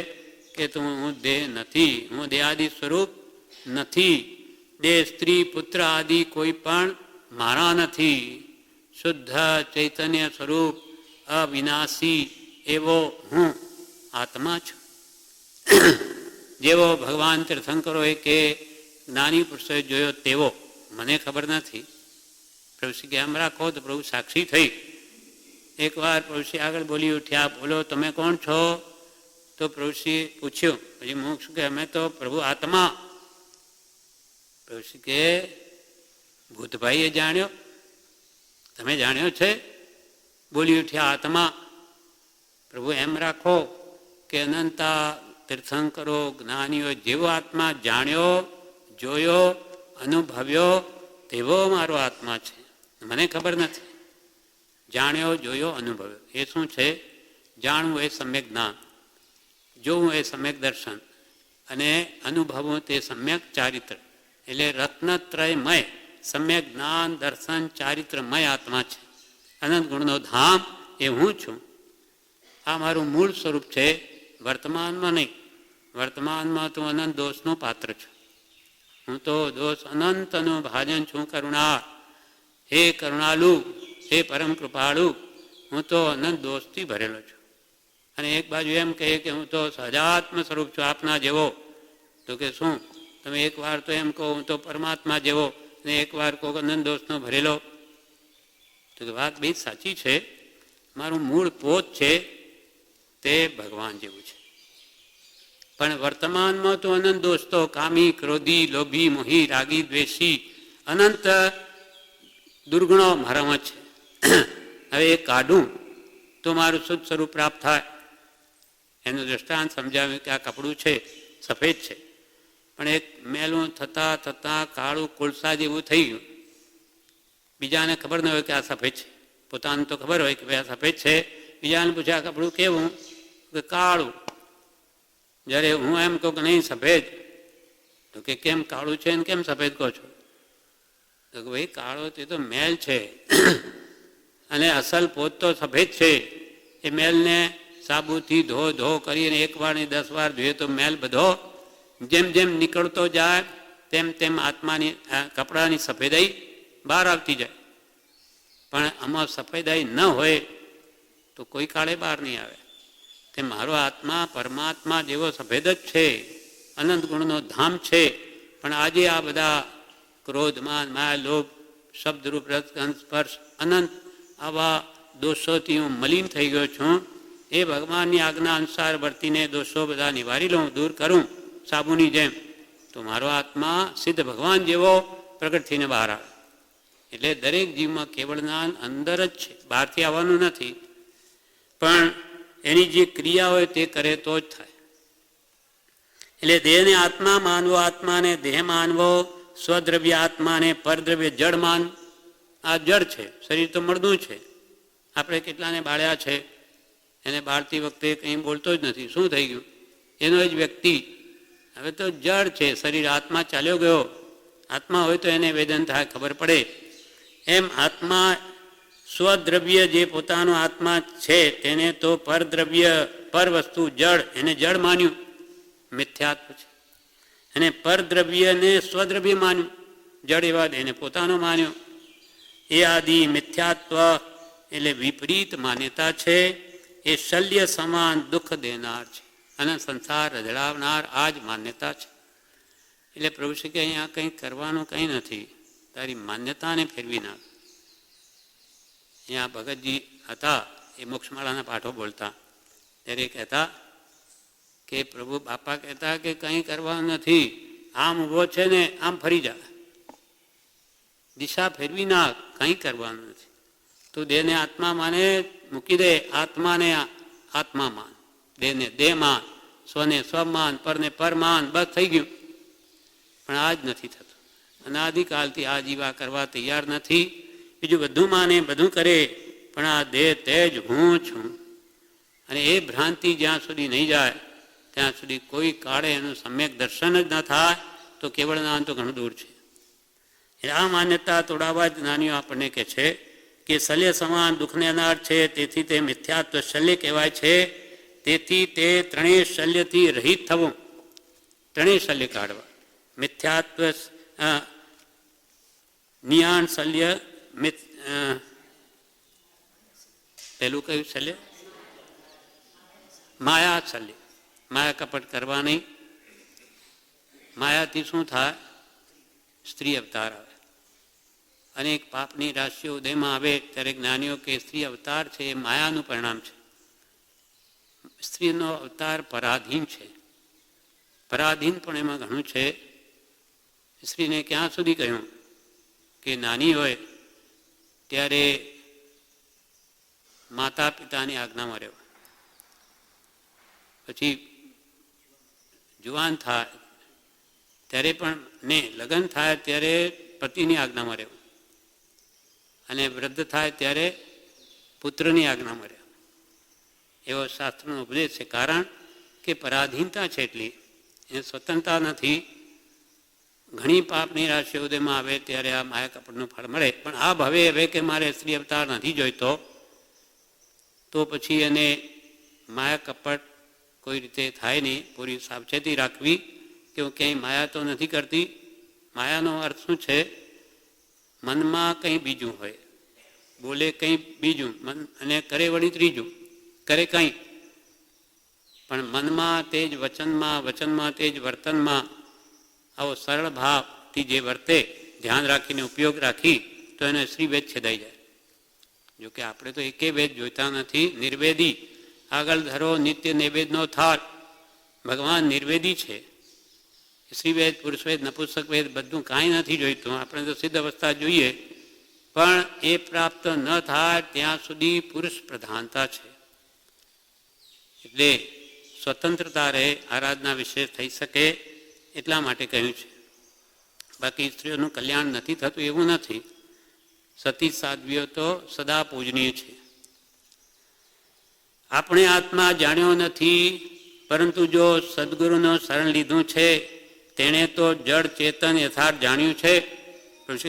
કે હું દેહ નથી, હું દેહાદિ સ્વરૂપ નથી, દેહ સ્ત્રી પુત્ર આદિ કોઈ પણ મારા નથી. શુદ્ધ ચૈતન્ય સ્વરૂપ અવિનાશી એવો હું આત્મા છું. જેવો ભગવાન તીર્થંકરોએ કે જ્ઞાની પુરુષોએ જોયો તેવો મને ખબર નથી. પ્રભુશ્રી કે એમ રાખો તો પ્રભુ સાક્ષી થઈ. એકવાર પ્રભુશ્રી આગળ બોલી ઉઠ્યા, બોલો તમે કોણ છો? તો પ્રભુશ્રી પૂછ્યું. પછી હું શું કે અમે તો પ્રભુ આત્મા. પ્રભુશ્રી કે ભૂતભાઈએ જાણ્યો, તમે જાણ્યો છે? બોલી ઉઠ્યા આત્મા. પ્રભુ એમ રાખો કે અનંતા તીર્થંકરો જ્ઞાનીઓ જેવો આત્મા જાણ્યો, જોયો, અનુભવ્યો તેવો મારો આત્મા છે. મને ખબર નથી. જાણ્યો, જોયો, અનુભવ્યો એ શું છે? જાણવું એ સમ્યક જ્ઞાન, જોવું એ સમ્યક દર્શન અને અનુભવવું તે સમ્યક ચારિત્ર. એટલે રત્નત્રયમય સમ્યક જ્ઞાન દર્શન ચારિત્રમય આત્મા છે. અનંત ગુણનો ધામ એ હું છું. આ મારું મૂળ સ્વરૂપ છે. વર્તમાનમાં નહીં, વર્તમાનમાં તો અનંત દોષનો પાત્ર છું. હું તો દોષ અનંતનું ભાજન છું. કરુણા, હે કરુણાલુ, હે પરમ કૃપાળુ, હું તો અનંત દોષથી ભરેલો છું. અને એક બાજુ એમ કહે કે હું તો સહજાત્મ સ્વરૂપ છું, આપના જેવો. તો કે શું તમે એક વાર તો એમ કહો હું તો પરમાત્મા જેવો, અને એક વાર કહો અનંત દોષનો ભરેલો? તો વાત બી સાચી છે. મારું મૂળ પોત છે તે ભગવાન જેવું છે. પણ વર્તમાનમાં તો અનંત દોષ તો કામી, ક્રોધી, લોભી, મોહી, રાગી, દ્વેષી અનંત દુર્ગુણો મારામાં છે. હવે એ કાઢું તો મારું શુદ્ધ સ્વરૂપ પ્રાપ્ત થાય. એનું દ્રષ્ટાંત સમજાવ્યું કે આ કપડું છે, સફેદ છે, પણ એક મેલું થતાં થતાં કાળું કોલસા જેવું થઈ ગયું. બીજાને ખબર ન હોય કે આ સફેદ છે, પોતાને તો ખબર હોય કે ભાઈ આ સફેદ છે. બીજાને પૂછે આ કપડું કેવું? કે કાળું. જ્યારે હું એમ કહું કે નહીં સફેદ, તો કે કેમ કાળું છે ને કેમ સફેદ કહો છો? તો કે ભાઈ કાળો તે તો મેલ છે અને અસલ પોત તો સફેદ છે. એ મેલને સાબુથી ધો કરીને 1 વાર ને 10 વાર ધોઈએ તો મેલ બધો જેમ જેમ નીકળતો જાય તેમ તેમ આત્માની કપડાની સફેદાઈ બહાર આવતી જાય. પણ આમાં સફેદાઈ ન હોય તો કોઈ કાળે બહાર નહીં આવે. તે મારો આત્મા પરમાત્મા જેવો સફેદ જ છે, અનંત ગુણનો ધામ છે. પણ આજે આ બધા ક્રોધ, માન, માયા, લોભ, શબ્દરૂપ રસગંધ સ્પર્શ અનંત આવા દોષોથી હું મલિન થઈ ગયો છું. એ ભગવાનની આજ્ઞા અનુસાર વર્તીને દોષો બધા નિવારી લઉં, દૂર કરું સાબુની જેમ, તો મારો આત્મા સિદ્ધ ભગવાન જેવો પ્રગટ થઈને બહાર આવે. એટલે દરેક જીવમાં કેવળ જ્ઞાન અંદર જ છે, બહારથી આવવાનું નથી. પણ એની જે ક્રિયા હોય તે કરે તો જ થાય. એટલે દેહને આત્મા માનવો, આત્માને દેહ માનવો, સ્વદ્રવ્ય આત્માને પરદ્રવ્ય જળ માનવું, આ જડ છે, શરીર તો મળદું છે. આપણે કેટલાને બાળ્યા છે, એને બાળતી વખતે કંઈ બોલતો જ નથી, શું થઈ ગયું? એનો જ વ્યક્તિ હવે તો જડ છે શરીર. આત્મા ચાલ્યો ગયો. આત્મા હોય તો એને વેદન થાય, ખબર પડે. એમ આત્મા સ્વદ્રવ્ય જે પોતાનો આત્મા છે તેને તો પરદ્રવ્ય, પર વસ્તુ જળ, એને જળ માન્યું, મિથ્યાત્વ છે. અને પરદ્રવ્યને સ્વદ્રવ્ય માન્યું, જળ એવા એને પોતાનો માન્યો. એ આદિ મિથ્યાત્વ એટલે વિપરીત માન્યતા છે. એ શલ્ય સમાન દુઃખ દેનાર છે અને સંસાર રજડાવનાર આ જ માન્યતા છે. એટલે પ્રભુ શ્રી કે અહીંયા કંઈ કરવાનું કંઈ નથી, તારી માન્યતાને ફેરવી નાખ. અહીંયા ભગતજી હતા, એ મોક્ષમાળાના પાઠો બોલતા ત્યારે કહેતા કે પ્રભુ બાપા કહેતા કે કંઈ કરવાનું નથી, આમ ઊભો છે ને આમ ફરી જા, દિશા ફેરવી નાખ, કંઈ કરવાનું નથી. તું દેહને આત્મા માને મૂકી દે, આત્માને આત્મા માન, દેહને દેહ માન, સ્વને સ્વ માન, પરને પર માન, બસ થઈ ગયું. પણ આ જ નથી થતું. અનાદિકાલથી આ જીવા કરવા તૈયાર નથી. બીજું બધું માને, બધું કરે, પણ આ દેહ તે જ હું છું. અને એ ભ્રાંતિ જ્યાં સુધી નહીં જાય ત્યાં સુધી કોઈ કાળે એનું સમ્યક દર્શન જ ન થાય તો કેવળ જ્ઞાન તો ઘણું દૂર છે. આ માન્યતા તોડાવવા જ જ્ઞાનીઓ આપણને કહે છે કે શલ્ય સમાન દુઃખને અનાર છે, તેથી તે મિથ્યાત્વ શલ્ય કહેવાય છે. તેથી તે ત્રણેય શલ્યથી રહિત થવું, ત્રણેય શલ્ય કાઢવા. મિથ્યાત્વ, નિયાન શલ્ય, પેલું કયું શલ્ય? માયા શલ્ય. માયા કપટ કરવા નહીં. માયાથી શું થાય? સ્ત્રી અવતાર આવે. અનેક પાપની રાશિઓ ઉદયમાં આવે ત્યારે જ્ઞાનીઓ કે સ્ત્રી અવતાર છે એ માયાનું પરિણામ છે. સ્ત્રીનો અવતાર પરાધીન છે. પરાધીન પણ એમાં ઘણું છે. સ્ત્રીને ક્યાં સુધી કહ્યું કે નાની હોય ત્યારે માતા પિતાની આજ્ઞામાં રહેવા, પછી જુવાન થાય ત્યારે પણ ને લગ્ન થાય ત્યારે પતિની આજ્ઞામાં રહેવું, અને વૃદ્ધ થાય ત્યારે પુત્રની આજ્ઞામાં રહેવું. એવો શાસ્ત્રનો ઉપદેશ છે. કારણ કે પરાધીનતા છે એટલી, એ સ્વતંત્રતા નથી. ઘણી પાપની રાશિ ઉદયમાં આવે ત્યારે આ માયા કપટનું ફળ મળે. પણ આ ભાવે હવે કે મારે સ્ત્રી અવતાર નથી જોઈતો, તો પછી એને માયા કપટ કોઈ રીતે થાય નહીં. પૂરી સાવચેતી રાખવી કે હું ક્યાંય માયા તો નથી કરતી. માયાનો અર્થ શું છે? મનમાં કંઈ બીજું હોય, બોલે કંઈ બીજું, મન અને કરે વળી ત્રીજું, કરે કંઈ. પણ મનમાં તે જ વચનમાં, વચનમાં તે જ વર્તનમાં આવો સરળ ભાવથી જે વર્તે, ધ્યાન રાખીને ઉપયોગ રાખી તો એને શ્રીવેદ છેદાઈ જાય. જોકે આપણે તો એકે વેદ જોઈતા નથી. નિર્વેદી આગળ ધરો નિત્ય નૈવેદનો થાળ. ભગવાન નિર્વેદી છે. શ્રીવેદ, પુરુષવેદ, નપુંસક વેદ બધું કાંઈ નથી જોઈતું. આપણે તો સિદ્ધ અવસ્થા જોઈએ, પણ એ પ્રાપ્ત ન થાય ત્યાં સુધી પુરુષ પ્રધાનતા છે. એટલે સ્વતંત્રતા રહે, આરાધના વિશેષ થઈ શકે એટલા માટે કહ્યું છે. બાકી સ્ત્રીઓનું કલ્યાણ નથી થતું એવું નથી. સતી સાધ્વીઓ તો સદા પૂજનીય છે. આપણે આત્મા જાણ્યો નથી, પરંતુ જો સદગુરુનો શરણ લીધું છે તેણે તો જડ ચેતન યથાર્થ જાણ્યું છે.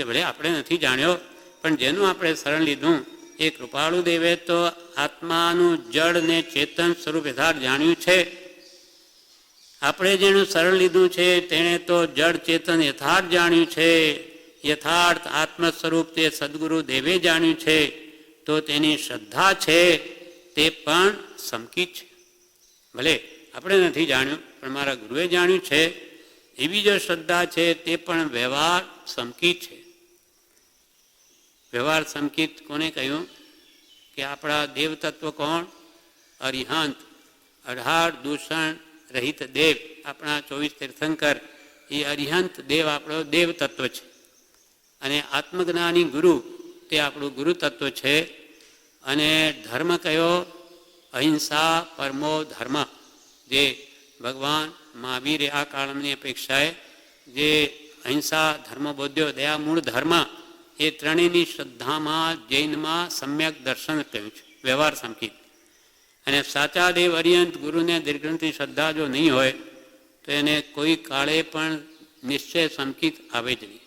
ભલે આપણે નથી જાણ્યો, પણ જેનું આપણે શરણ લીધું એ કૃપાળુ દેવે તો આત્માનું જડ ને ચેતન સ્વરૂપ યથાર્થ જાણ્યું છે. આપણે જેનું શરણ લીધું છે તેણે તો જડ ચેતન યથાર્થ જાણ્યું છે. યથાર્થ આત્મ સ્વરૂપ તે સદગુરુ દેવે જાણ્યું છે. તો તેની શ્રદ્ધા છે તે પણ સમકીત છે. ભલે આપણે નથી જાણ્યું, પણ મારા ગુરુએ જાણ્યું છે એવી જો શ્રદ્ધા છે તે પણ વ્યવહાર સમકીત છે. વ્યવહાર સમકીત કોને કહ્યું? કે આપણા દેવતત્વ કોણ? અરિહંત, અઢાર દૂષણ રહિત દેવ. આપણા 24 તીર્થંકર એ અરિહંત દેવ આપણો દેવ તત્વ છે. અને આત્મજ્ઞાની ગુરુ તે આપણું ગુરુ તત્વ છે. અને ધર્મ કયો? અહિંસા પરમો ધર્મ. જે ભગવાન મહાવીરે આ કાળની અપેક્ષાએ જે અહિંસા ધર્મ બોધ્યો, દયા મૂળ ધર્મ, એ ત્રણેયની શ્રદ્ધામાં જૈનમાં સમ્યક દર્શન કહ્યું છે, વ્યવહાર સંકેત. અને સાચા દેવ અરિયંત ગુરુને દીર્ઘંતી શ્રદ્ધા જો નહીં હોય તો એને કોઈ કાળે પણ નિશ્ચય સંકિત આવે જ નહીં.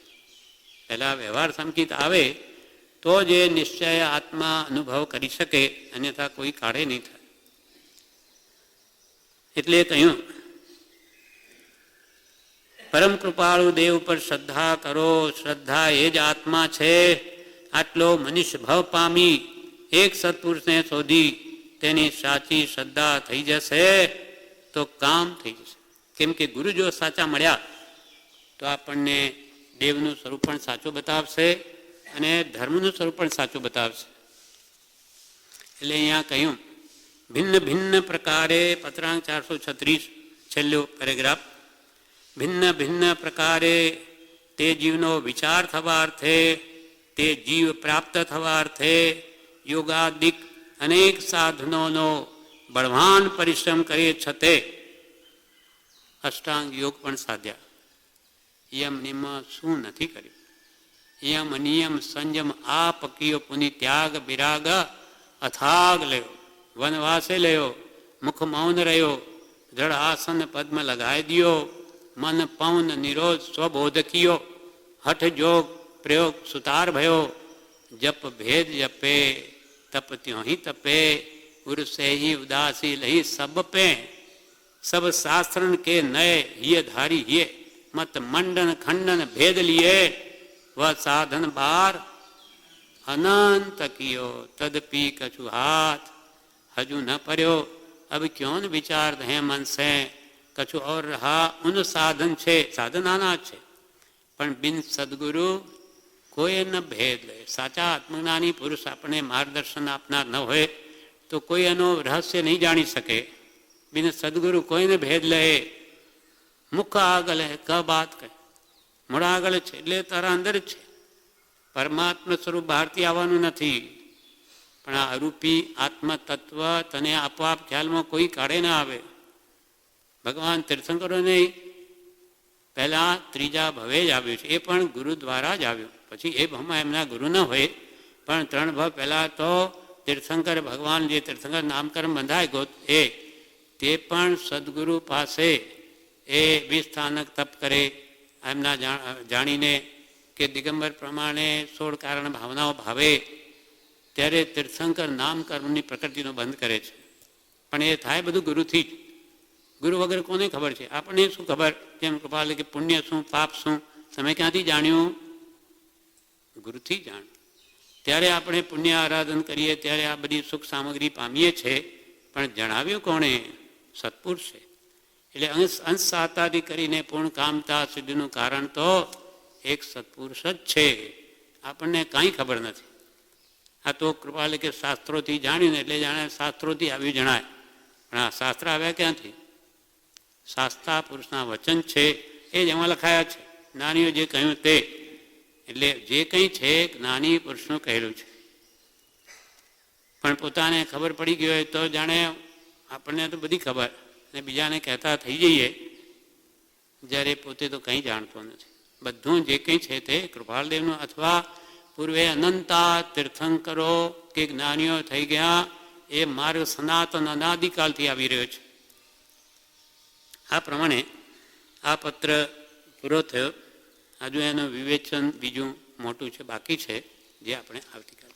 પહેલાં વ્યવહાર સંકિત આવે તો જ એ નિશ્ચય આત્મા અનુભવ કરી શકે, અન્યથા કોઈ કાળે નહીં થાય. એટલે કહ્યું પરમ કૃપાળુ દેવ પર શ્રદ્ધા કરો, શ્રદ્ધા એ જ આત્મા છે. આટલો મનુષ્ય ભવ પામી એક સત્પુરુષને શોધી તેની સાચી શ્રદ્ધા થઈ જશે તો કામ થઈ જશે. કેમ કે ગુરુ જો સાચા મળ્યા તો આપણને દેવનું સ્વરૂપ પણ સાચું બતાવશે અને ધર્મનું સ્વરૂપ પણ સાચું બતાવશે. એટલે અહીંયા કહ્યું ભિન્ન ભિન્ન પ્રકારે, પત્રાંક 436 છેલ્લું પેરેગ્રાફ, ભિન્ન ભિન્ન પ્રકારે તે જીવનો વિચાર થવા અર્થે, તે જીવ પ્રાપ્ત થવા અર્થે યોગાદિક અનેક સાધનોનો બળવાન પરિશ્રમ કરે છતે અષ્ટાંગ યોગ પણ સાધ્યા. યમ નિયમ શું નથી કર્યું? યમ નિયમ સંયમ આ પકીયો પુનિ ત્યાગ બિરાગ અથાગ લેવો, વનવાસે લેવો, મુખ મૌન રહ્યો, જળ આસન પદ્મ લગાવી દિયો, મન પૌન નિરોધ સ્વબોધકીયો, હઠ જોગ પ્રયોગ સુતાર ભયો, જપ ભેદ જપે તપ ત્यों ही तपे, उर से ही उदासी लही सब पे, सब शास्त्रन के नए हिय धारी हिय, मत मंडन खंडन भेद लिए, वह साधन बार अनंत कियो, तदपि कछु हाथ हजू न पर्यो, अब क्यों न विचार है मन से, कछु और रहा उन साधन छे, साधन आना छे पण बिन सदगुरु કોઈ ન ભેદ લે. સાચા આત્મજ્ઞાની પુરુષ આપણે માર્ગદર્શન આપનાર ન હોય તો કોઈ એનો રહસ્ય નહીં જાણી શકે. બિન સદગુરુ કોઈને ભેદ લે, મુખ આગળ ક બાત કહે, મોડા આગળ છે એટલે તારા અંદર જ છે. પરમાત્મા સ્વરૂપ બહારથી આવવાનું નથી, પણ આ અરૂપી આત્મતત્વ તને આપોઆપ ખ્યાલમાં કોઈ કાઢે ના આવે. ભગવાન તીર્થંકરોને પહેલાં ત્રીજા ભવે જ આવ્યું છે, એ પણ ગુરુ દ્વારા જ આવ્યું. પછી એ ભવમાં એમના ગુરુ ન હોય પણ 3 ભવ પહેલાં તો તીર્થંકર ભગવાન જે તીર્થંકર નામકરણ બંધાય ગોત એ તે પણ સદગુરુ પાસે એ વિસ્થાનક તપ કરે એમના જાણીને કે દિગંબર પ્રમાણે 16 કારણ ભાવનાઓ ભાવે ત્યારે તીર્થંકર નામકર્મની પ્રકૃતિનો બંધ કરે છે. પણ એ થાય બધું ગુરુથી જ. ગુરુ વગર કોને ખબર છે? આપણને શું ખબર? જેમ કૃપાલે કે પુણ્ય શું પાપ શું તમે ક્યાંથી જાણ્યું? ગુરુથી જાણ. ત્યારે આપણે પુણ્ય આરાધન કરીએ ત્યારે આ બધી સુખ સામગ્રી પામીએ છીએ, પણ જણાવ્યું કોણે? સત્પુરુષે. એટલે અંશ સાતાદી કરીને પૂર્ણ કામતા સિદ્ધિનું કારણ તો એક સત્પુરુષ જ છે. આપણને કાંઈ ખબર નથી. આ તો કૃપાલે કે શાસ્ત્રોથી જાણ્યું ને એટલે જાણે શાસ્ત્રોથી આવ્યું જણાય. પણ આ શાસ્ત્ર આવ્યા ક્યાંથી? શાસ્ત્રા પુરુષના વચન છે એ જ એમાં લખાયા છે. જ્ઞાનીઓ જે કહ્યું તે. એટલે જે કંઈ છે જ્ઞાની પુરુષનું કહેલું છે. પણ પોતાને ખબર પડી ગઈ હોય તો જાણે આપણને તો બધી ખબર અને બીજાને કહેતા થઈ જઈએ, જ્યારે પોતે તો કંઈ જાણતો નથી. બધું જે કંઈ છે તે કૃપાલદેવનું અથવા પૂર્વે અનંતા તીર્થંકરો કે જ્ઞાનીઓ થઈ ગયા એ માર્ગ સનાતન અનાદિકાલથી આવી રહ્યો છે. આ પ્રમાણે આ પત્ર પૂરો થયો. હજુ એનું વિવેચન બીજું મોટું છે, બાકી છે, જે આપણે આવતીકાલે